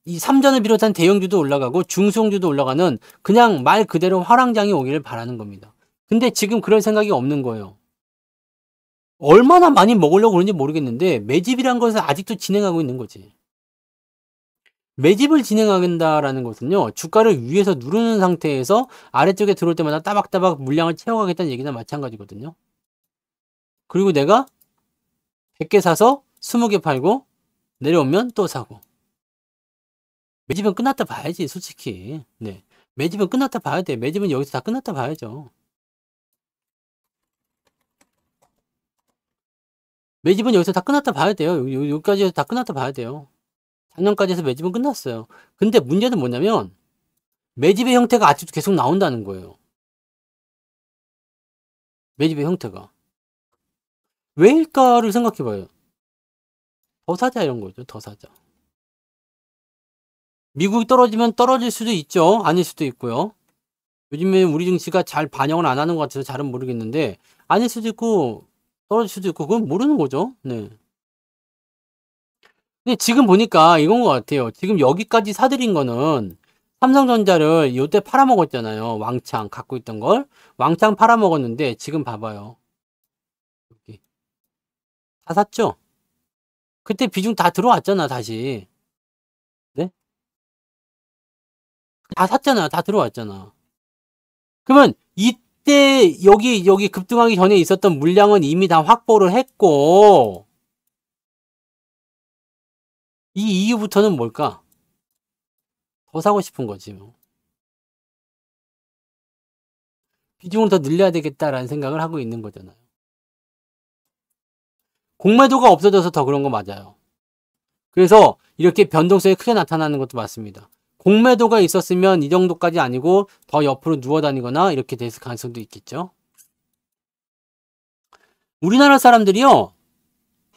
이 삼전을 비롯한 대형주도 올라가고 중소형주도 올라가는 그냥 말 그대로 화랑장이 오기를 바라는 겁니다. 근데 지금 그런 생각이 없는 거예요. 얼마나 많이 먹으려고 그런지 모르겠는데 매집이란 것을 아직도 진행하고 있는 거지. 매집을 진행한다라는 것은요. 주가를 위에서 누르는 상태에서 아래쪽에 들어올 때마다 따박따박 물량을 채워가겠다는 얘기나 마찬가지거든요. 그리고 내가 100개 사서 20개 팔고 내려오면 또 사고. 매집은 끝났다 봐야지 솔직히. 네, 매집은 끝났다 봐야 돼. 매집은 여기서 다 끝났다 봐야죠. 매집은 여기서 다 끝났다 봐야 돼요. 여기까지 해서 다 끝났다 봐야 돼요. 작년까지 해서 매집은 끝났어요. 근데 문제는 뭐냐면 매집의 형태가 아직도 계속 나온다는 거예요. 매집의 형태가 왜일까를 생각해봐요. 더 사자 이런 거죠. 더 사자. 미국이 떨어지면 떨어질 수도 있죠. 아닐 수도 있고요. 요즘에 우리 증시가 잘 반영을 안 하는 것 같아서 잘은 모르겠는데 아닐 수도 있고 떨어질 수도 있고 그건 모르는 거죠. 네. 근데 지금 보니까 이건 것 같아요. 지금 여기까지 사들인 거는 삼성전자를 요때 팔아먹었잖아요. 왕창 갖고 있던 걸 왕창 팔아먹었는데 지금 봐봐요. 여기 다 샀죠? 그때 비중 다 들어왔잖아 다시. 네? 다 샀잖아. 다 들어왔잖아. 그러면 이때 여기 급등하기 전에 있었던 물량은 이미 다 확보를 했고 이 이후부터는 뭘까? 더 사고 싶은 거지 뭐. 비중을 더 늘려야 되겠다라는 생각을 하고 있는 거잖아요. 공매도가 없어져서 더 그런 거 맞아요. 그래서 이렇게 변동성이 크게 나타나는 것도 맞습니다. 공매도가 있었으면 이 정도까지 아니고 더 옆으로 누워 다니거나 이렇게 됐을 가능성도 있겠죠. 우리나라 사람들이요.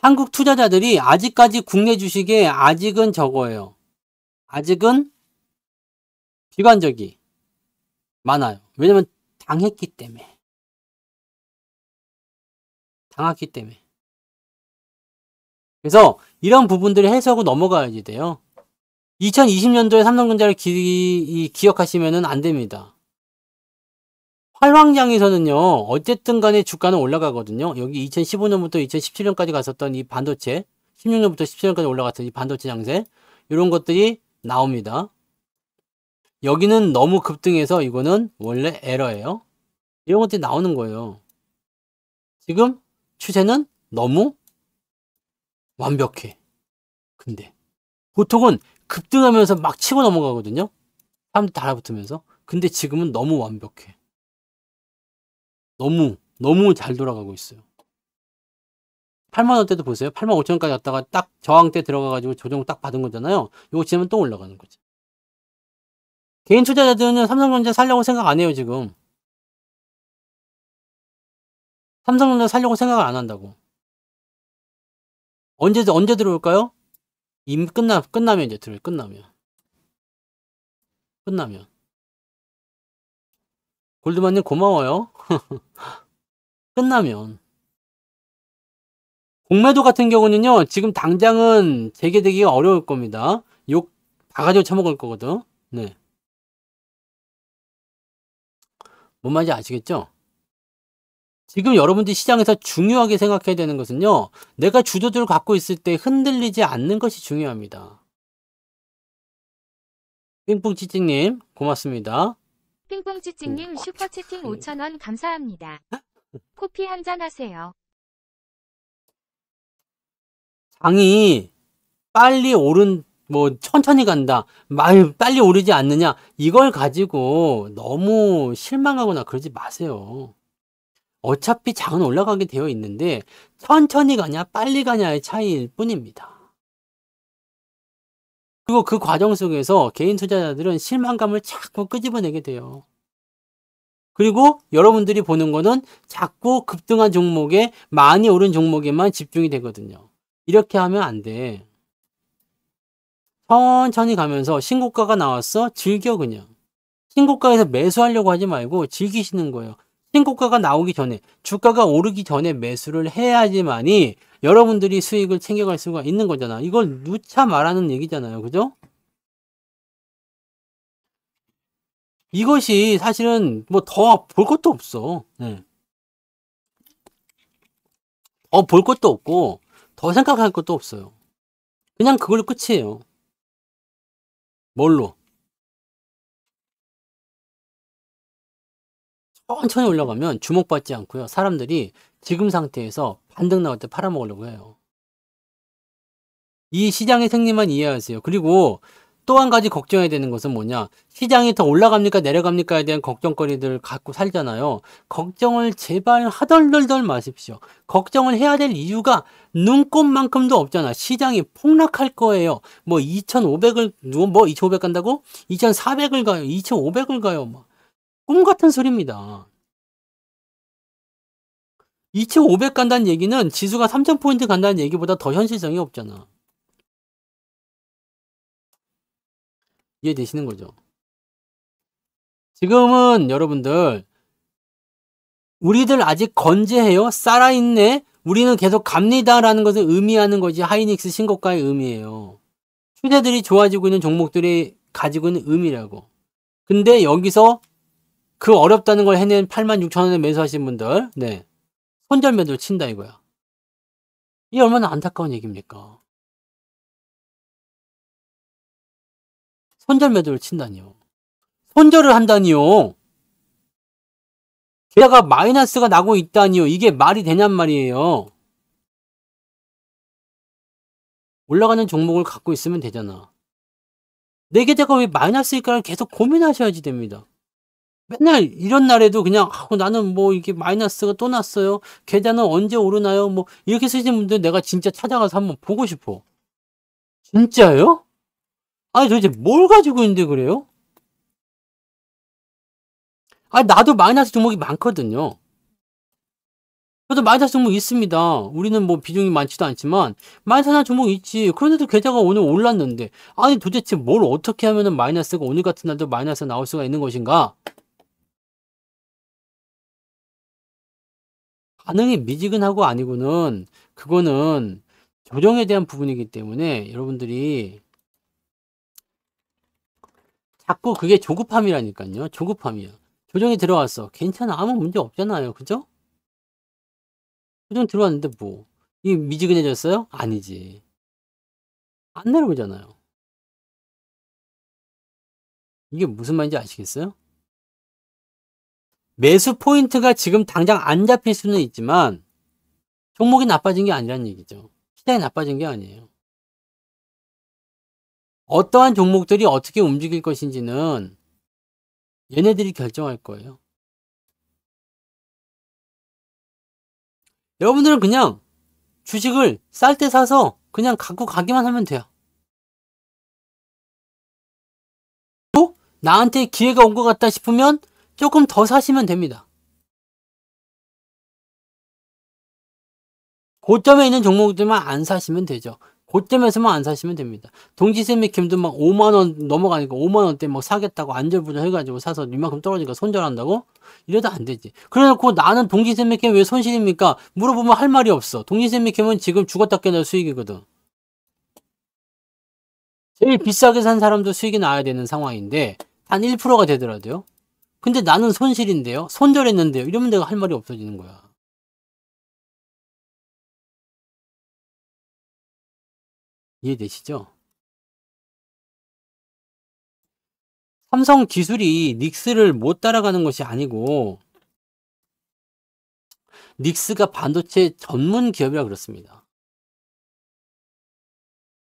한국 투자자들이 아직까지 국내 주식에 아직은 저거예요. 아직은 비관적이 많아요. 왜냐면 당했기 때문에. 당했기 때문에. 그래서 이런 부분들을 해소하고 넘어가야지 돼요. 2020년도에 삼성전자를 기억하시면 안 됩니다. 활황장에서는요. 어쨌든 간에 주가는 올라가거든요. 여기 2015년부터 2017년까지 갔었던 이 반도체 16년부터 17년까지 올라갔던 이 반도체 장세 이런 것들이 나옵니다. 여기는 너무 급등해서 이거는 원래 에러예요. 이런 것들이 나오는 거예요. 지금 추세는 너무 완벽해. 근데 보통은 급등하면서 막 치고 넘어가거든요. 사람들 달아붙으면서. 근데 지금은 너무 완벽해. 너무 잘 돌아가고 있어요. 8만원대도 보세요. 8만 5천원까지 갔다가 딱 저항 때 들어가가지고 조정 딱 받은 거잖아요. 이거 지나면 또 올라가는 거죠. 개인 투자자들은 삼성전자 살려고 생각 안 해요, 지금. 삼성전자 살려고 생각을 안 한다고. 언제 들어올까요? 끝나면 이제 들어요, 끝나면. 골드만님 고마워요. 끝나면. 공매도 같은 경우는요, 지금 당장은 재개되기가 어려울 겁니다. 욕 다 가지고 처먹을 거거든. 네. 뭔 말인지 아시겠죠? 지금 여러분들이 시장에서 중요하게 생각해야 되는 것은요, 내가 주도주를 갖고 있을 때 흔들리지 않는 것이 중요합니다. 삥뿡찌찌님, 고맙습니다. 핑퐁찌찍님 슈퍼채팅 5,000원 감사합니다. 커피 한잔 하세요. 장이 빨리 뭐 천천히 간다, 빨리 오르지 않느냐, 이걸 가지고 너무 실망하거나 그러지 마세요. 어차피 장은 올라가게 되어 있는데 천천히 가냐 빨리 가냐의 차이일 뿐입니다. 그리고 그 과정 속에서 개인 투자자들은 실망감을 자꾸 끄집어내게 돼요. 그리고 여러분들이 보는 거는 자꾸 급등한 종목에, 많이 오른 종목에만 집중이 되거든요. 이렇게 하면 안 돼. 천천히 가면서 신고가가 나왔어? 즐겨 그냥. 신고가에서 매수하려고 하지 말고 즐기시는 거예요. 신고가가 나오기 전에, 주가가 오르기 전에 매수를 해야지만이 여러분들이 수익을 챙겨갈 수가 있는 거잖아. 이걸 누차 말하는 얘기잖아요. 그죠? 이것이 사실은 뭐 더 볼 것도 없어. 네. 더 볼 것도 없고 더 생각할 것도 없어요. 그냥 그걸로 끝이에요. 뭘로? 천천히 올라가면 주목받지 않고요. 사람들이 지금 상태에서 반등 나올 때 팔아먹으려고 해요. 이 시장의 생리만 이해하세요. 그리고 또 한 가지 걱정해야 되는 것은 뭐냐? 시장이 더 올라갑니까 내려갑니까에 대한 걱정거리들을 갖고 살잖아요. 걱정을 제발 하덜덜덜 마십시오. 걱정을 해야 될 이유가 눈꼽만큼도 없잖아. 시장이 폭락할 거예요. 뭐 2,500을 뭐 2,500 간다고? 2,400을 가요. 2,500을 가요. 뭐. 꿈 같은 소리입니다. 2,500 간다는 얘기는 지수가 3,000포인트 간다는 얘기보다 더 현실성이 없잖아. 이해되시는 거죠? 지금은 여러분들, 우리들 아직 건재해요? 살아있네? 우리는 계속 갑니다라는 것을 의미하는 것이 하이닉스 신고가의 의미예요. 추세들이 좋아지고 있는 종목들이 가지고 있는 의미라고. 근데 여기서 그 어렵다는 걸 해낸 86,000원에 매수하신 분들, 네, 손절 매도를 친다 이거야. 이게 얼마나 안타까운 얘기입니까? 손절 매도를 친다니요. 손절을 한다니요. 게다가 마이너스가 나고 있다니요. 이게 말이 되냔 말이에요. 올라가는 종목을 갖고 있으면 되잖아. 내 계좌가 왜 마이너스일까를 계속 고민하셔야지 됩니다. 맨날 이런 날에도 그냥 나는 뭐 이게 마이너스가 또 났어요. 계좌는 언제 오르나요? 뭐 이렇게 쓰시는 분들 내가 진짜 찾아가서 한번 보고 싶어. 진짜요? 아니 도대체 뭘 가지고 있는데 그래요? 아니 나도 마이너스 종목이 많거든요. 저도 마이너스 종목 있습니다. 우리는 뭐 비중이 많지도 않지만 마이너스 종목 있지. 그런데도 계좌가 오늘 올랐는데, 아니 도대체 뭘 어떻게 하면은 마이너스가 오늘 같은 날도 마이너스가 나올 수가 있는 것인가? 반응이 미지근하고 아니고는 그거는 조정에 대한 부분이기 때문에 여러분들이 자꾸 그게 조급함이라니까요. 조급함이야. 조정이 들어왔어. 괜찮아. 아무 문제 없잖아요. 그죠? 조정 들어왔는데 뭐. 이 미지근해졌어요? 아니지. 안 내려오잖아요. 이게 무슨 말인지 아시겠어요? 매수 포인트가 지금 당장 안 잡힐 수는 있지만 종목이 나빠진 게 아니란 얘기죠. 시장이 나빠진 게 아니에요. 어떠한 종목들이 어떻게 움직일 것인지는 얘네들이 결정할 거예요. 여러분들은 그냥 주식을 쌀 때 사서 그냥 갖고 가기만 하면 돼요. 또 나한테 기회가 온 것 같다 싶으면 조금 더 사시면 됩니다. 고점에 있는 종목들만 안 사시면 되죠. 고점에서만 안 사시면 됩니다. 동지세미킴도 막 5만원 넘어가니까 5만원대 막 사겠다고 안절부절 해가지고 사서 이만큼 떨어지니까 손절한다고? 이래도 안 되지. 그래놓고 나는 동지세미킴 왜 손실입니까? 물어보면 할 말이 없어. 동지세미킴은 지금 죽었다 깨어날 수익이거든. 제일 비싸게 산 사람도 수익이 나야 되는 상황인데 단 1%가 되더라도요. 근데 나는 손실인데요. 손절했는데요. 이러면 내가 할 말이 없어지는 거야. 이해되시죠? 삼성 기술이 닉스를 못 따라가는 것이 아니고 닉스가 반도체 전문 기업이라 그렇습니다.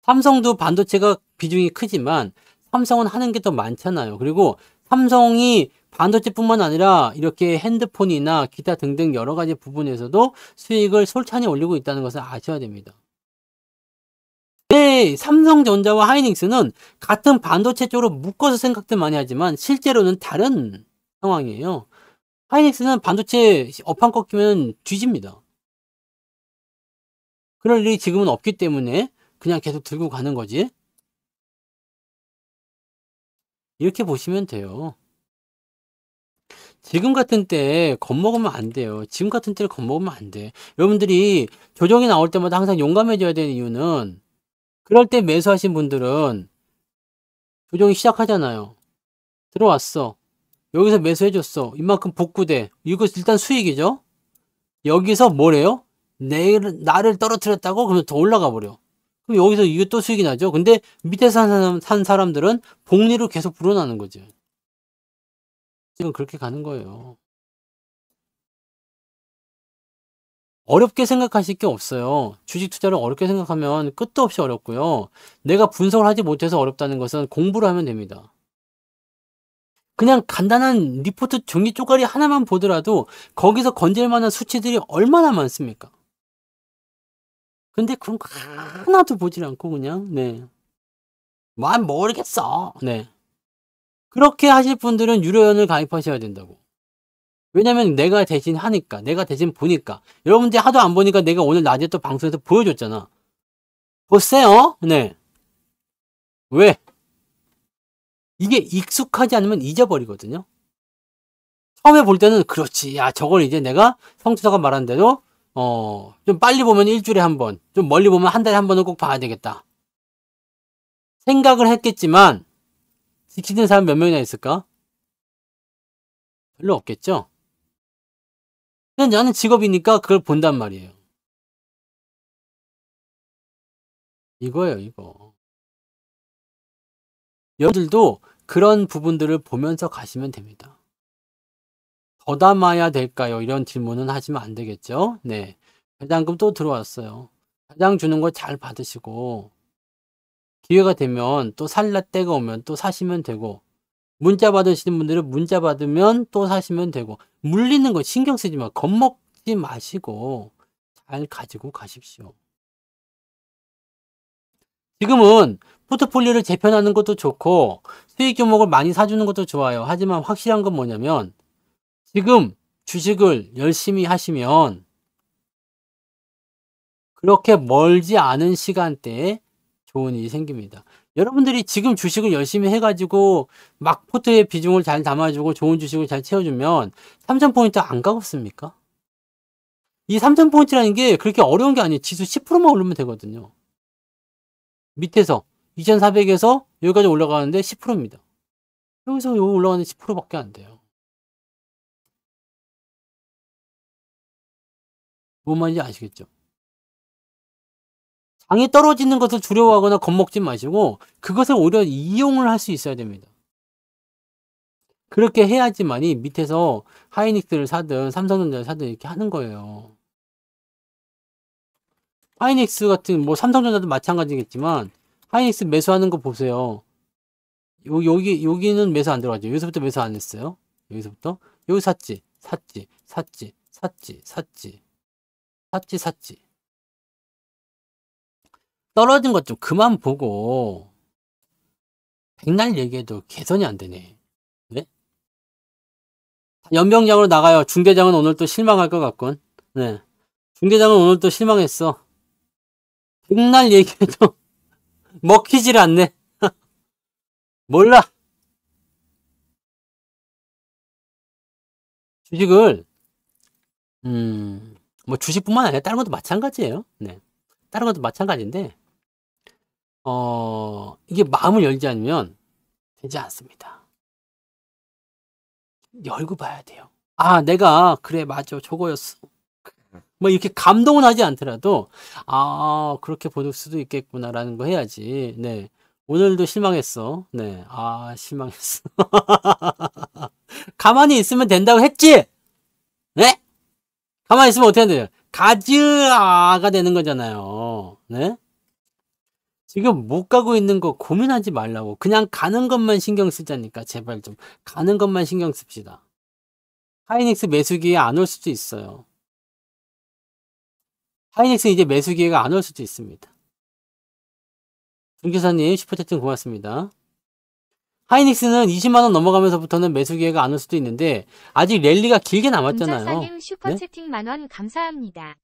삼성도 반도체가 비중이 크지만 삼성은 하는 게 더 많잖아요. 그리고 삼성이 반도체뿐만 아니라 이렇게 핸드폰이나 기타 등등 여러 가지 부분에서도 수익을 솔찬히 올리고 있다는 것을 아셔야 됩니다. 네, 삼성전자와 하이닉스는 같은 반도체 쪽으로 묶어서 생각들 많이 하지만 실제로는 다른 상황이에요. 하이닉스는 반도체 업황 꺾이면 뒤집니다. 그럴 일이 지금은 없기 때문에 그냥 계속 들고 가는 거지. 이렇게 보시면 돼요. 지금 같은 때 겁먹으면 안 돼요. 지금 같은 때를 겁먹으면 안 돼. 여러분들이 조정이 나올 때마다 항상 용감해져야 되는 이유는 그럴 때 매수하신 분들은 조정이 시작하잖아요. 들어왔어. 여기서 매수해줬어. 이만큼 복구돼. 이거 일단 수익이죠? 여기서 뭐래요? 나를 떨어뜨렸다고? 그러면 더 올라가 버려. 그럼 여기서 이게 또 수익이 나죠? 근데 밑에서 산 사람들은 복리로 계속 불어나는 거죠. 지금 그렇게 가는 거예요. 어렵게 생각하실 게 없어요. 주식 투자를 어렵게 생각하면 끝도 없이 어렵고요. 내가 분석을 하지 못해서 어렵다는 것은 공부를 하면 됩니다. 그냥 간단한 리포트 종이 쪼가리 하나만 보더라도 거기서 건질 만한 수치들이 얼마나 많습니까? 근데 그런 거 하나도 보질 않고 그냥 난 모르겠어. 그렇게 하실 분들은 유료연을 가입하셔야 된다고. 왜냐면 내가 대신 하니까, 내가 대신 보니까. 여러분들이 하도 안 보니까 내가 오늘 낮에 또 방송에서 보여줬잖아. 보세요. 왜? 이게 익숙하지 않으면 잊어버리거든요. 처음에 볼 때는 그렇지. 야, 저걸 이제 내가 성투자가 말한 대로 좀 빨리 보면 일주일에 한 번, 좀 멀리 보면 한 달에 한 번은 꼭 봐야 되겠다. 생각을 했겠지만 지키는 사람 몇 명이나 있을까? 별로 없겠죠? 그냥 나는 직업이니까 그걸 본단 말이에요. 이거예요, 이거. 여러분들도 그런 부분들을 보면서 가시면 됩니다. 더 담아야 될까요? 이런 질문은 하시면 안 되겠죠? 배당금 또 들어왔어요. 배당 주는 거 잘 받으시고 기회가 되면 또 살라 때가 오면 또 사시면 되고 문자 받으시는 분들은 문자 받으면 또 사시면 되고 물리는 거 신경 쓰지 마. 겁먹지 마시고 잘 가지고 가십시오. 지금은 포트폴리오를 재편하는 것도 좋고 수익 종목을 많이 사주는 것도 좋아요. 하지만 확실한 건 뭐냐면 지금 주식을 열심히 하시면 그렇게 멀지 않은 시간대에 좋은 일이 생깁니다. 여러분들이 지금 주식을 열심히 해가지고 막 포트의 비중을 잘 담아주고 좋은 주식을 잘 채워주면 3000포인트 안 가겠습니까? 이 3000포인트라는 게 그렇게 어려운 게 아니에요. 지수 10%만 오르면 되거든요. 밑에서 2400에서 여기까지 올라가는데 10%입니다. 여기서 여기 올라가는데 10%밖에 안 돼요. 뭔 말인지 아시겠죠? 장이 떨어지는 것을 두려워하거나 겁먹지 마시고 그것을 오히려 이용을 할 수 있어야 됩니다. 그렇게 해야지만이 밑에서 하이닉스를 사든 삼성전자를 사든 이렇게 하는 거예요. 하이닉스 같은 삼성전자도 마찬가지겠지만 하이닉스 매수하는 거 보세요. 여기는 매수 안 들어가죠. 여기서부터 매수 안 했어요. 여기서부터 여기 샀지. 떨어진 것 좀 그만 보고 백날 얘기해도 개선이 안 되네. 네? 연병장으로 나가요. 중대장은 오늘 또 실망할 것 같군. 중대장은 오늘 또 실망했어. 백날 얘기해도 먹히질 않네. 몰라. 주식을 주식뿐만 아니라 다른 것도 마찬가지예요. 다른 것도 마찬가지인데 이게 마음을 열지 않으면 되지 않습니다. 열고 봐야 돼요. 아, 내가 그래 맞아 저거였어. 이렇게 감동은 하지 않더라도 그렇게 볼 수도 있겠구나라는 거 해야지. 오늘도 실망했어. 실망했어. 가만히 있으면 된다고 했지? 가만히 있으면 어떻게 돼요? 가즈아가 되는 거잖아요. 네? 지금 못 가고 있는 거 고민하지 말라고. 그냥 가는 것만 신경 쓰자니까. 제발 좀 가는 것만 신경 씁시다. 하이닉스 매수 기회 안 올 수도 있어요. 하이닉스 이제 매수 기회가 안 올 수도 있습니다. 중기사님 슈퍼채팅 고맙습니다. 하이닉스는 20만원 넘어가면서부터는 매수 기회가 안 올 수도 있는데 아직 랠리가 길게 남았잖아요. 금전사님 슈퍼채팅 만원 감사합니다.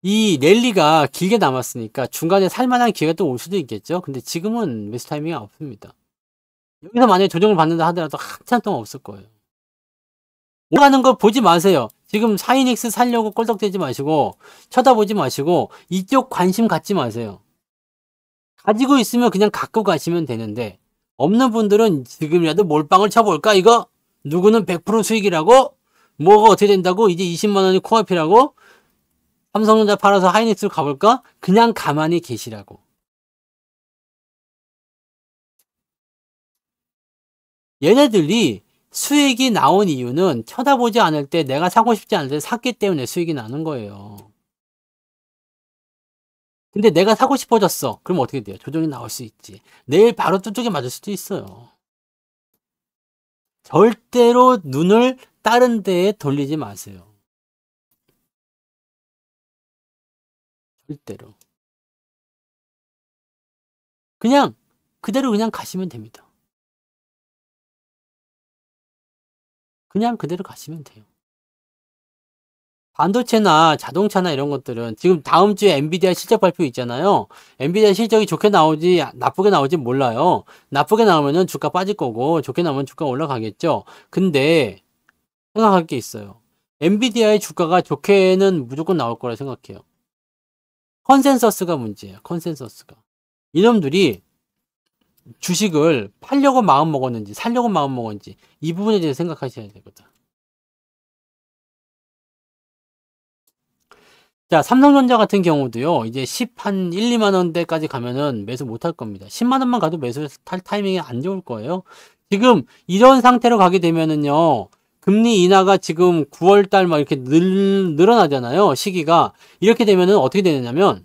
이 랠리가 길게 남았으니까 중간에 살만한 기회가 또 올 수도 있겠죠. 근데 지금은 매수 타이밍이 없습니다. 여기서 만약에 조정을 받는다 하더라도 한참 동안 없을 거예요. 올라가는 거 보지 마세요. 지금 하이닉스 살려고 껄떡대지 마시고 쳐다보지 마시고 이쪽 관심 갖지 마세요. 가지고 있으면 그냥 갖고 가시면 되는데 없는 분들은 지금이라도 몰빵을 쳐볼까 이거? 누구는 100% 수익이라고? 뭐가 어떻게 된다고? 이제 20만원이 코앞이라고? 삼성전자 팔아서 하이닉스로 가볼까? 그냥 가만히 계시라고. 얘네들이 수익이 나온 이유는 쳐다보지 않을 때 내가 사고 싶지 않을 때 샀기 때문에 수익이 나는 거예요. 근데 내가 사고 싶어졌어. 그럼 어떻게 돼요? 조정이 나올 수 있지. 내일 바로 뚜둑이 맞을 수도 있어요. 절대로 눈을 다른 데에 돌리지 마세요. 절대로. 그냥 그대로 그냥 가시면 됩니다. 그냥 그대로 가시면 돼요. 반도체나 자동차나 이런 것들은 지금 다음 주에 엔비디아 실적 발표 있잖아요. 엔비디아 실적이 좋게 나오지 나쁘게 나오지 몰라요. 나쁘게 나오면은 주가 빠질 거고 좋게 나오면 주가 올라가겠죠. 근데 생각할 게 있어요. 엔비디아의 주가가 좋게는 무조건 나올 거라 생각해요. 컨센서스가 문제예요. 컨센서스가. 이놈들이 주식을 팔려고 마음 먹었는지 살려고 마음 먹었는지 이 부분에 대해서 생각하셔야 되거든. 자, 삼성전자 같은 경우도요, 이제 1 2만 원대까지 가면은 매수 못 할 겁니다. 10만 원만 가도 매수 탈 타이밍이 안 좋을 거예요. 지금 이런 상태로 가게 되면은요, 금리 인하가 지금 9월 달 막 이렇게 늘어나잖아요, 시기가. 이렇게 되면은 어떻게 되느냐면,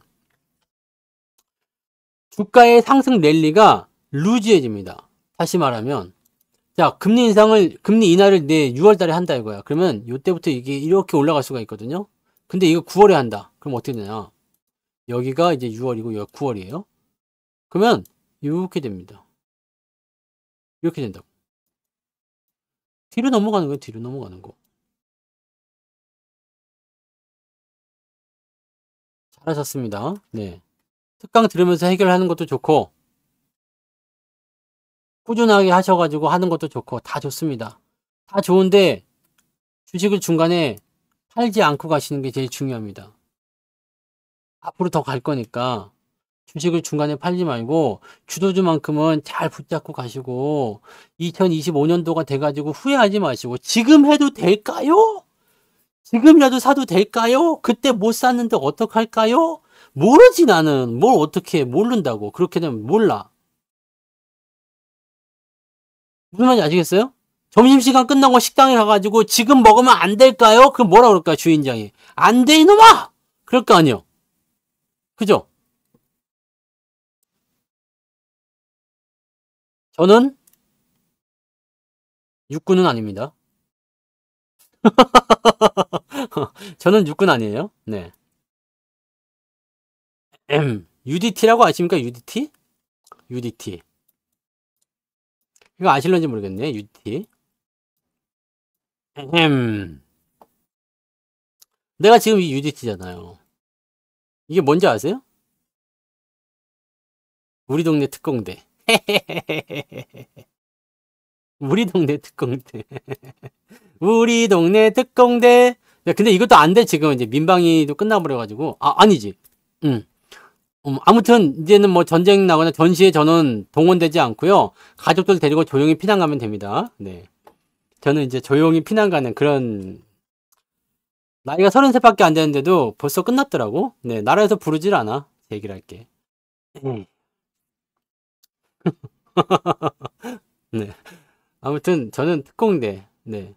주가의 상승 랠리가 루즈해집니다. 다시 말하면, 자, 금리 인하를 내 6월 달에 한다 이거야. 그러면 이때부터 이게 이렇게 올라갈 수가 있거든요. 근데 이거 9월에 한다. 그럼 어떻게 되냐? 여기가 이제 6월이고 여기가 9월이에요. 그러면 이렇게 됩니다. 이렇게 된다고. 뒤로 넘어가는 거예요. 뒤로 넘어가는 거. 잘하셨습니다. 네. 특강 들으면서 해결하는 것도 좋고 꾸준하게 하셔가지고 하는 것도 좋고 다 좋습니다. 다 좋은데 주식을 중간에 팔지 않고 가시는 게 제일 중요합니다. 앞으로 더 갈 거니까 주식을 중간에 팔지 말고 주도주만큼은 잘 붙잡고 가시고 2025년도가 돼가지고 후회하지 마시고 지금 해도 될까요? 지금이라도 사도 될까요? 그때 못 샀는데 어떡할까요? 모르지 나는. 뭘 어떻게 모른다고. 그렇게 되면 몰라. 무슨 말인지 아시겠어요? 점심시간 끝나고 식당에 가가지고 지금 먹으면 안 될까요? 그럼 뭐라 그럴까 주인장이. 안 돼 이놈아! 그럴 거 아니요. 그죠? 저는 육군은 아닙니다. 저는 육군 아니에요. 네. UDT라고 아십니까? UDT? UDT. 이거 아실런지 모르겠네. UDT. 내가 지금 이 UDT잖아요. 이게 뭔지 아세요? 우리 동네 특공대. 우리 동네 특공대. 우리 동네 특공대. 야, 근데 이것도 안 돼, 지금. 이제 민방위도 끝나버려가지고. 아, 아니지. 아무튼, 이제는 뭐 전쟁 나거나 전시에 저는 동원되지 않고요. 가족들 데리고 조용히 피난 가면 됩니다. 네. 저는 이제 조용히 피난 가는 그런, 나이가 33밖에 안 되는데도 벌써 끝났더라고. 네. 나라에서 부르질 않아. 제 얘기를 할게. 네. 아무튼, 저는 특공대. 네.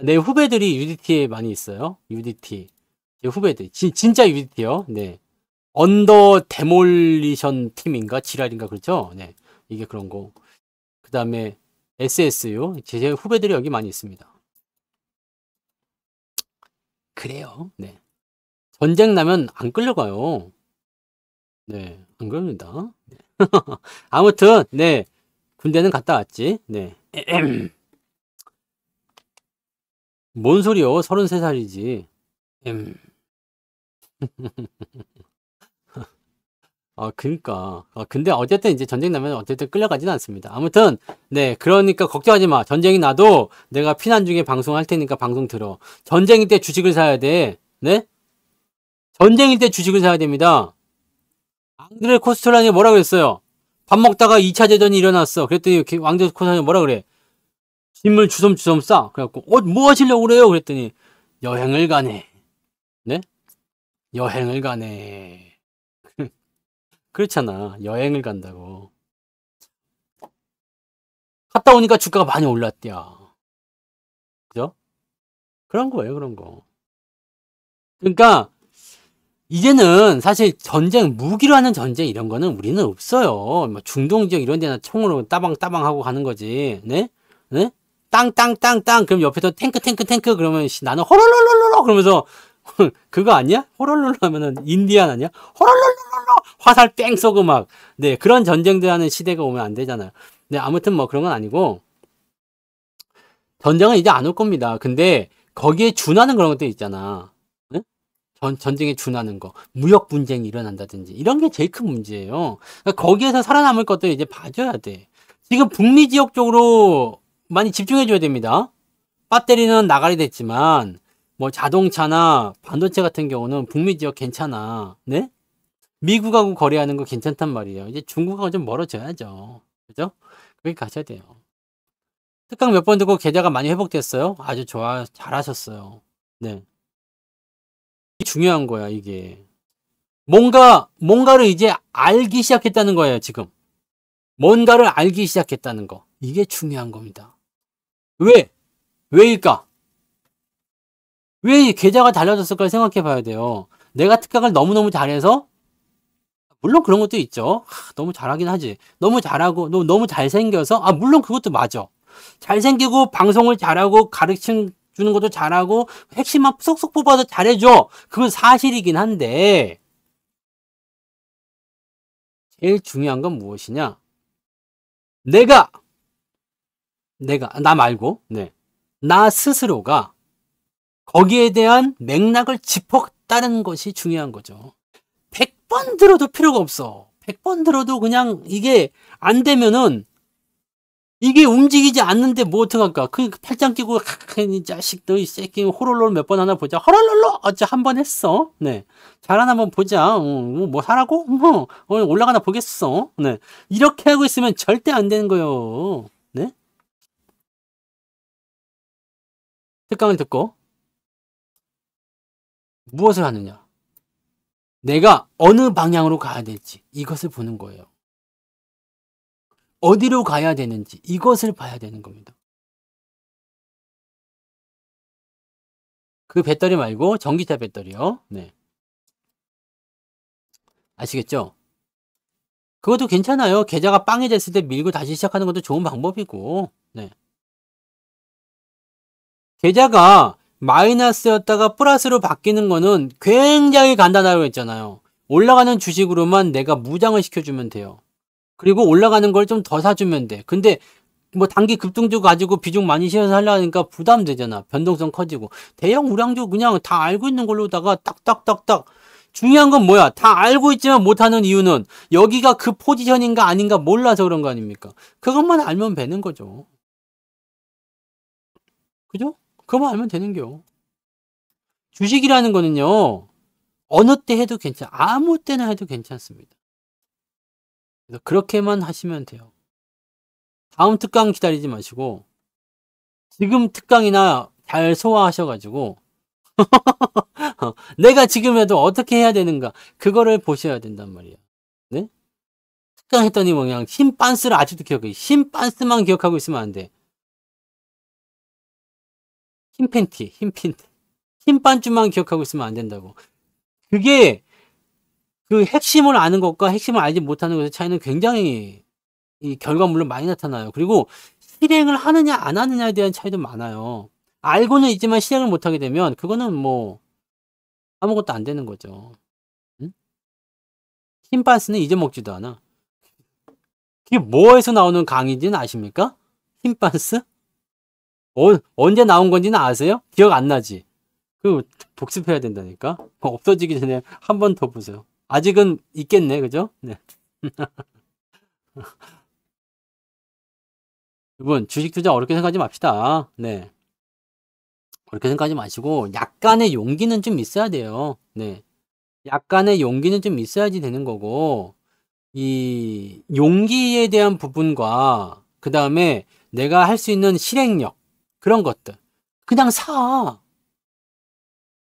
내 후배들이 UDT에 많이 있어요. UDT. 제 후배들. 진짜 UDT요. 네. 언더 데몰리션 팀인가? 지랄인가? 그렇죠? 네. 이게 그런 거. 그 다음에 SSU. 제 후배들이 여기 많이 있습니다. 그래요. 네. 전쟁 나면 안 끌려가요. 네. 안 그럽니다. 네. 아무튼, 네. 군대는 갔다 왔지. 네. 뭔 소리요? 33살이지. 그니까. 근데 어쨌든 이제 전쟁 나면 어쨌든 끌려가지는 않습니다. 아무튼, 네. 그러니까 걱정하지 마. 전쟁이 나도 내가 피난 중에 방송할 테니까 방송 들어. 전쟁일 때 주식을 사야 돼. 네? 전쟁일 때 주식을 사야 됩니다. 앙드레 코스톨란이 뭐라 그랬어요? 밥 먹다가 2차 대전이 일어났어. 그랬더니 앙드레 코스톨란이 뭐라 그래? 짐을 주섬주섬 싸. 그래갖고, 뭐 하시려고 그래요? 그랬더니, 여행을 가네. 네? 여행을 가네. 그렇잖아. 여행을 간다고. 갔다 오니까 주가가 많이 올랐대요. 그죠? 그런 거예요, 그런 거. 그러니까, 이제는 사실 전쟁, 무기로 하는 전쟁 이런 거는 우리는 없어요. 뭐 중동 지역 이런 데나 총으로 따방따방 하고 가는 거지. 네? 네? 땅땅땅땅 그럼 옆에서 탱크 그러면 나는 호롤롤롤롤 그러면서 그거 아니야? 호롤롤 하면은 인디안 아니야? 호롤롤롤롤 화살 뺑 쏘고 막 네 그런 전쟁들 하는 시대가 오면 안 되잖아요. 네 아무튼 뭐 그런 건 아니고 전쟁은 이제 안 올 겁니다. 근데 거기에 준하는 그런 것들 있잖아. 네? 전쟁에 준하는 거, 무역 분쟁이 일어난다든지 이런 게 제일 큰 문제예요. 그러니까 거기에서 살아남을 것들 이제 봐줘야 돼. 지금 북미 지역 쪽으로 많이 집중해줘야 됩니다. 배터리는 나가리 됐지만 뭐 자동차나 반도체 같은 경우는 북미 지역 괜찮아. 네? 미국하고 거래하는 거 괜찮단 말이에요. 이제 중국하고 좀 멀어져야죠. 그죠? 거기 가셔야 돼요. 특강 몇 번 듣고 계좌가 많이 회복됐어요? 아주 좋아. 잘하셨어요. 네. 이게 중요한 거야, 이게. 뭔가를 이제 알기 시작했다는 거예요, 지금. 뭔가를 알기 시작했다는 거. 이게 중요한 겁니다. 왜? 왜일까? 왜 계좌가 달라졌을까 생각해 봐야 돼요. 내가 특강을 너무너무 잘해서 물론 그런 것도 있죠. 너무 잘하긴 하지. 너무 잘하고 너무 잘생겨서 물론 그것도 맞아. 잘생기고 방송을 잘하고 가르쳐 주는 것도 잘하고 핵심만 쏙쏙 뽑아서 잘해줘. 그건 사실이긴 한데 제일 중요한 건 무엇이냐? 내가 나 말고 나 스스로가 거기에 대한 맥락을 짚었다는 것이 중요한 거죠. 100번 들어도 필요가 없어. 100번 들어도 그냥 이게 안 되면은 이게 움직이지 않는데 뭐 어떡할까? 그 팔짱 끼고 이 자식 너 이 새끼 호롤롤 몇 번 하나 보자. 호롤롤로 어째 한 번 했어. 네. 잘하나 한번 보자. 뭐 하라고? 올라가나 보겠어. 네. 이렇게 하고 있으면 절대 안 되는 거예요. 네? 특강을 듣고 무엇을 하느냐? 내가 어느 방향으로 가야 될지 이것을 보는 거예요. 어디로 가야 되는지 이것을 봐야 되는 겁니다. 그 배터리 말고 전기차 배터리요. 네. 아시겠죠? 그것도 괜찮아요. 계좌가 빵이 됐을 때 밀고 다시 시작하는 것도 좋은 방법이고. 네. 계좌가 마이너스였다가 플러스로 바뀌는 거는 굉장히 간단하다고 했잖아요. 올라가는 주식으로만 내가 무장을 시켜주면 돼요. 그리고 올라가는 걸 좀 더 사주면 돼. 근데 뭐 단기 급등주 가지고 비중 많이 실어서 하려니까 부담되잖아. 변동성 커지고. 대형 우량주 그냥 다 알고 있는 걸로다가 딱딱딱딱. 중요한 건 뭐야? 다 알고 있지만 못하는 이유는 여기가 그 포지션인가 아닌가 몰라서 그런 거 아닙니까? 그것만 알면 되는 거죠. 그죠? 그것만 알면 되는겨. 주식이라는 거는요. 어느 때 해도 괜찮아. 아무 때나 해도 괜찮습니다. 그래서 그렇게만 하시면 돼요. 다음 특강 기다리지 마시고 지금 특강이나 잘 소화하셔가지고 내가 지금 해도 어떻게 해야 되는가 그거를 보셔야 된단 말이에요. 네? 특강 했더니 뭐 그냥 힘빤스를 아직도 기억해. 힘빤스만 기억하고 있으면 안 돼. 흰 팬티, 흰 팬티. 흰 반쯤만 기억하고 있으면 안 된다고. 그게 그 핵심을 아는 것과 핵심을 알지 못하는 것의 차이는 굉장히 이 결과물로 많이 나타나요. 그리고 실행을 하느냐 안 하느냐에 대한 차이도 많아요. 알고는 있지만 실행을 못하게 되면 그거는 뭐 아무것도 안 되는 거죠. 응? 흰 반스는 잊어먹지도 않아. 그게 뭐에서 나오는 강의인지는 아십니까? 흰 반스? 언제 나온 건지는 아세요? 기억 안 나지? 그 복습해야 된다니까. 없어지기 전에 한 번 더 보세요. 아직은 있겠네, 그죠? 네. 여러분, 주식 투자 어렵게 생각하지 맙시다. 네. 어렵게 생각하지 마시고, 약간의 용기는 좀 있어야 돼요. 네. 약간의 용기는 좀 있어야지 되는 거고, 이 용기에 대한 부분과, 그 다음에 내가 할 수 있는 실행력, 그런 것들. 그냥 사.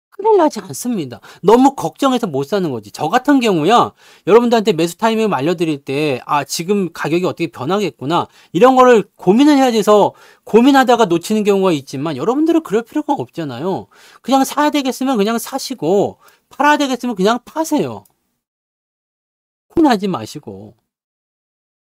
큰일 나지 않습니다. 너무 걱정해서 못 사는 거지. 저 같은 경우야, 여러분들한테 매수 타이밍을 알려드릴 때, 아, 지금 가격이 어떻게 변하겠구나. 이런 거를 고민을 해야 돼서 고민하다가 놓치는 경우가 있지만, 여러분들은 그럴 필요가 없잖아요. 그냥 사야 되겠으면 그냥 사시고, 팔아야 되겠으면 그냥 파세요. 고민하지 마시고.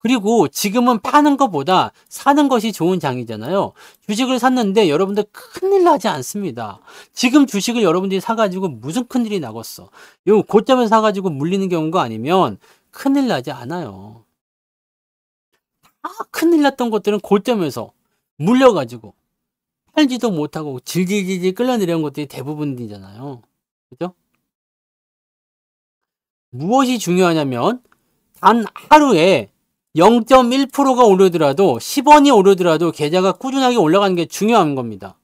그리고 지금은 파는 것보다 사는 것이 좋은 장이잖아요. 주식을 샀는데 여러분들 큰일 나지 않습니다. 지금 주식을 여러분들이 사가지고 무슨 큰일이 나겠어. 요 고점에서 사가지고 물리는 경우가 아니면 큰일 나지 않아요. 다 큰일 났던 것들은 고점에서 물려가지고 팔지도 못하고 질질질질 끌려내려온 것들이 대부분이잖아요. 그죠? 무엇이 중요하냐면 단 하루에 0.1%가 오르더라도 10원이 오르더라도 계좌가 꾸준하게 올라가는 게 중요한 겁니다.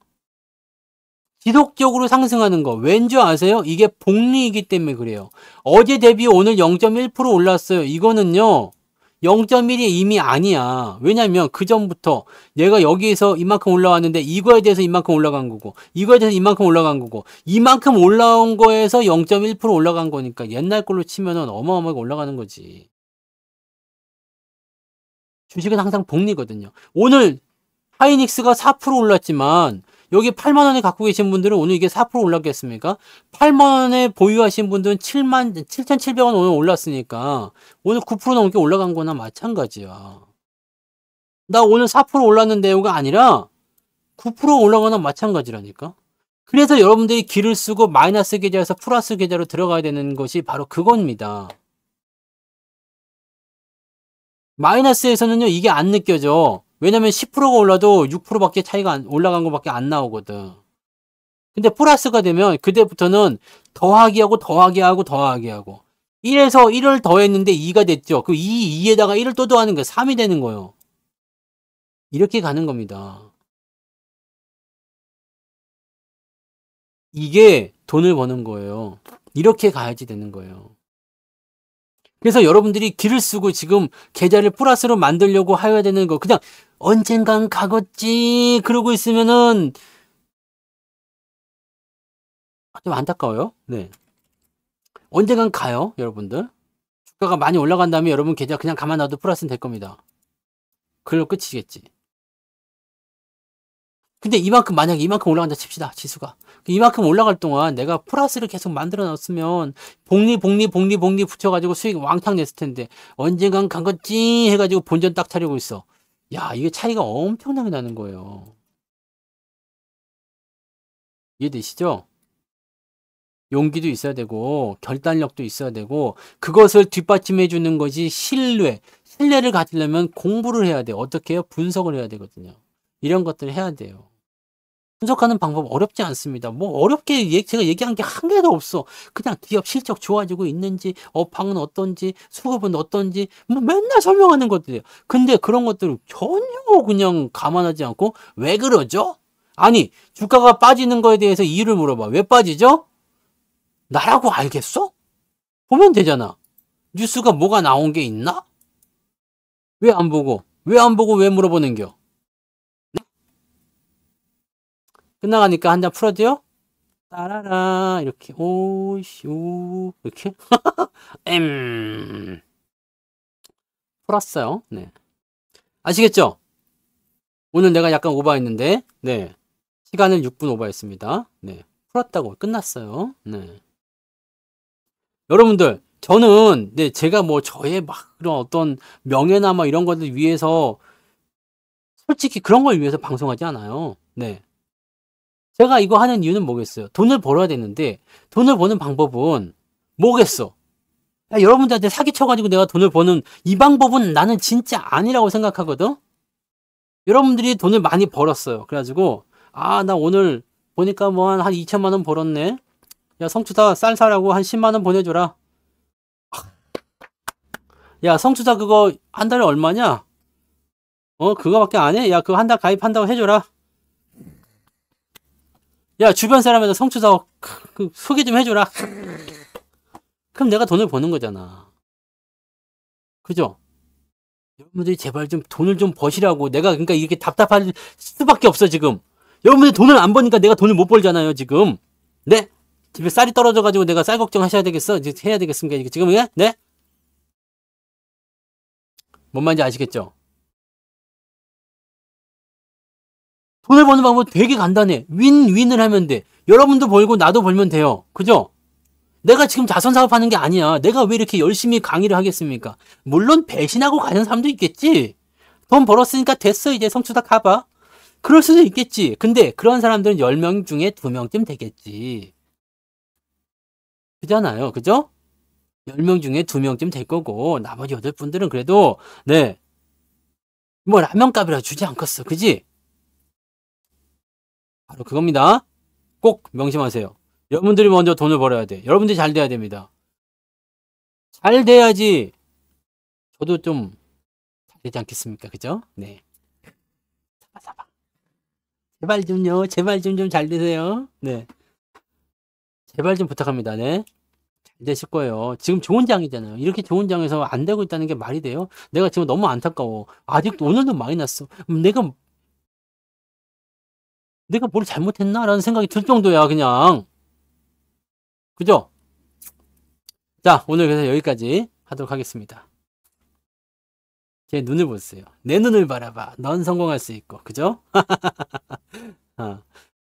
지속적으로 상승하는 거 왠 줄 아세요? 이게 복리이기 때문에 그래요. 어제 대비 오늘 0.1% 올랐어요. 이거는요. 0.1이 이미 아니야. 왜냐면 그 전부터 내가 여기에서 이만큼 올라왔는데 이거에 대해서 이만큼 올라간 거고 이거에 대해서 이만큼 올라간 거고 이만큼 올라온 거에서 0.1% 올라간 거니까 옛날 걸로 치면은 어마어마하게 올라가는 거지. 주식은 항상 복리거든요. 오늘 하이닉스가 4% 올랐지만 여기 8만 원에 갖고 계신 분들은 오늘 이게 4% 올랐겠습니까? 8만 원에 보유하신 분들은 7,700원 오늘 올랐으니까 오늘 9% 넘게 올라간 거나 마찬가지야. 나 오늘 4% 올랐는데요가 아니라 9% 올라가나 마찬가지라니까. 그래서 여러분들이 기를 쓰고 마이너스 계좌에서 플러스 계좌로 들어가야 되는 것이 바로 그겁니다. 마이너스에서는요, 이게 안 느껴져. 왜냐면 10%가 올라도 6%밖에 차이가 올라간 것밖에 안 나오거든. 근데 플러스가 되면 그때부터는 더하기 하고 더하기 하고 더하기 하고 1에서 1을 더했는데 2가 됐죠. 그 2에다가 1을 또 더하는 거예요. 3이 되는 거예요. 이렇게 가는 겁니다. 이게 돈을 버는 거예요. 이렇게 가야지 되는 거예요. 그래서 여러분들이 기를 쓰고 지금 계좌를 플러스로 만들려고 해야 되는 거 그냥 언젠간 가겠지 그러고 있으면은 좀 안타까워요. 네. 언젠간 가요, 여러분들. 주가가 많이 올라간 다음에 여러분 계좌 그냥 가만 놔도 플러스는 될 겁니다. 그걸로 끝이겠지. 근데 만약에 이만큼 올라간다 칩시다, 지수가. 이만큼 올라갈 동안 내가 플러스를 계속 만들어 놨으면 복리 붙여가지고 수익 왕창 냈을 텐데 언젠간 간겠지 해가지고 본전 딱 차리고 있어. 야, 이게 차이가 엄청나게 나는 거예요. 이해되시죠? 용기도 있어야 되고 결단력도 있어야 되고 그것을 뒷받침해 주는 것이 신뢰를 가지려면 공부를 해야 돼요. 어떻게 해요? 분석을 해야 되거든요. 이런 것들을 해야 돼요. 분석하는 방법 어렵지 않습니다. 뭐 어렵게 제가 얘기한 게 한 개도 없어. 그냥 기업 실적 좋아지고 있는지, 업황은 어떤지, 수급은 어떤지, 뭐 맨날 설명하는 것들이에요. 근데 그런 것들을 전혀 그냥 감안하지 않고 왜 그러죠? 아니, 주가가 빠지는 거에 대해서 이유를 물어봐. 왜 빠지죠? 나라고 알겠어? 보면 되잖아. 뉴스가 뭐가 나온 게 있나? 왜 안 보고? 왜 안 보고 왜 물어보는겨? 끝나가니까 한 잔 풀어줘요? 따라라 이렇게 오씨 오 이렇게 풀었어요. 네. 아시겠죠? 오늘 내가 약간 오버했는데 네. 시간을 6분 오버했습니다. 네. 풀었다고 끝났어요. 네. 여러분들, 저는, 네, 제가 뭐 저의 막 그런 어떤 명예나 뭐 이런 것들 위해서, 솔직히 그런 걸 위해서 방송하지 않아요. 네. 제가 이거 하는 이유는 뭐겠어요? 돈을 벌어야 되는데, 돈을 버는 방법은 뭐겠어? 야, 여러분들한테 사기쳐가지고 내가 돈을 버는 이 방법은 나는 진짜 아니라고 생각하거든? 여러분들이 돈을 많이 벌었어요. 그래가지고, 아, 나 오늘 보니까 뭐 한 2천만 원 벌었네. 야, 성추다 쌀 사라고 한 10만 원 보내줘라. 야, 성추다 그거 한 달에 얼마냐? 그거밖에 안 해? 야, 그거 한 달 가입한다고 해줘라. 야, 주변 사람한테 성추다 소개 좀 해줘라. 그럼 내가 돈을 버는 거잖아. 그죠? 여러분들이 제발 좀 돈을 좀 버시라고. 내가 그러니까 이렇게 답답할 수밖에 없어, 지금. 여러분들이 돈을 안 버니까 내가 돈을 못 벌잖아요, 지금. 네? 집에 쌀이 떨어져가지고 내가 쌀 걱정하셔야 되겠어? 이제 해야 되겠습니까? 지금, 예? 네? 뭔 말인지 아시겠죠? 돈을 버는 방법 되게 간단해. 윈윈을 하면 돼. 여러분도 벌고 나도 벌면 돼요. 그죠? 내가 지금 자선 사업하는 게 아니야. 내가 왜 이렇게 열심히 강의를 하겠습니까? 물론 배신하고 가는 사람도 있겠지. 돈 벌었으니까 됐어. 이제 성추다 가봐. 그럴 수도 있겠지. 근데 그런 사람들은 10명 중에 2명쯤 되겠지. 그잖아요. 그죠? 10명 중에 2명쯤 될 거고 나머지 8분들은 그래도 네. 뭐 라면값이라 주지 않겠어. 그지? 바로 그겁니다. 꼭 명심하세요. 여러분들이 먼저 돈을 벌어야 돼. 여러분들이 잘 돼야 됩니다. 잘 돼야지 저도 좀 잘 되지 않겠습니까? 그죠? 네. 사바. 제발 좀요. 제발 좀 잘 되세요. 네. 제발 좀 부탁합니다. 네. 잘 되실 거예요. 지금 좋은 장이잖아요. 이렇게 좋은 장에서 안 되고 있다는 게 말이 돼요? 내가 지금 너무 안타까워. 아직도 오늘도 마이너스. 내가 뭘 잘못했나라는 생각이 들 정도야, 그냥. 그죠? 자, 오늘 그래서 여기까지 하도록 하겠습니다. 제 눈을 보세요. 내 눈을 바라봐. 넌 성공할 수 있고. 그죠?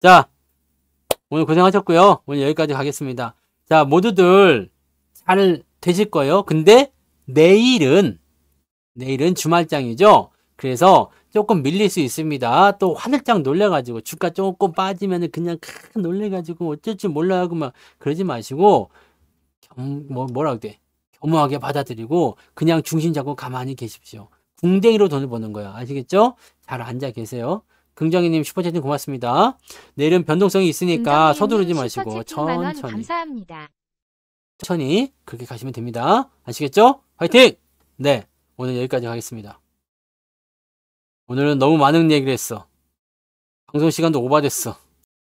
자, 오늘 고생하셨고요. 오늘 여기까지 가겠습니다. 자, 모두들 잘 되실 거예요. 근데 내일은 주말장이죠. 그래서 조금 밀릴 수 있습니다. 또 화들짝 놀래가지고 주가 조금 빠지면은 그냥 놀래가지고 어쩔 줄 몰라하고 막 그러지 마시고 뭐라고 돼? 겸허하게 받아들이고 그냥 중심 잡고 가만히 계십시오. 궁뎅이로 돈을 버는 거야. 아시겠죠? 잘 앉아 계세요. 긍정이님 슈퍼채팅 고맙습니다. 내일은 변동성이 있으니까 서두르지 마시고 천천히 감사합니다. 천천히 그렇게 가시면 됩니다. 아시겠죠? 화이팅! 네, 오늘 여기까지 하겠습니다. 오늘은 너무 많은 얘기를 했어. 방송 시간도 오버됐어.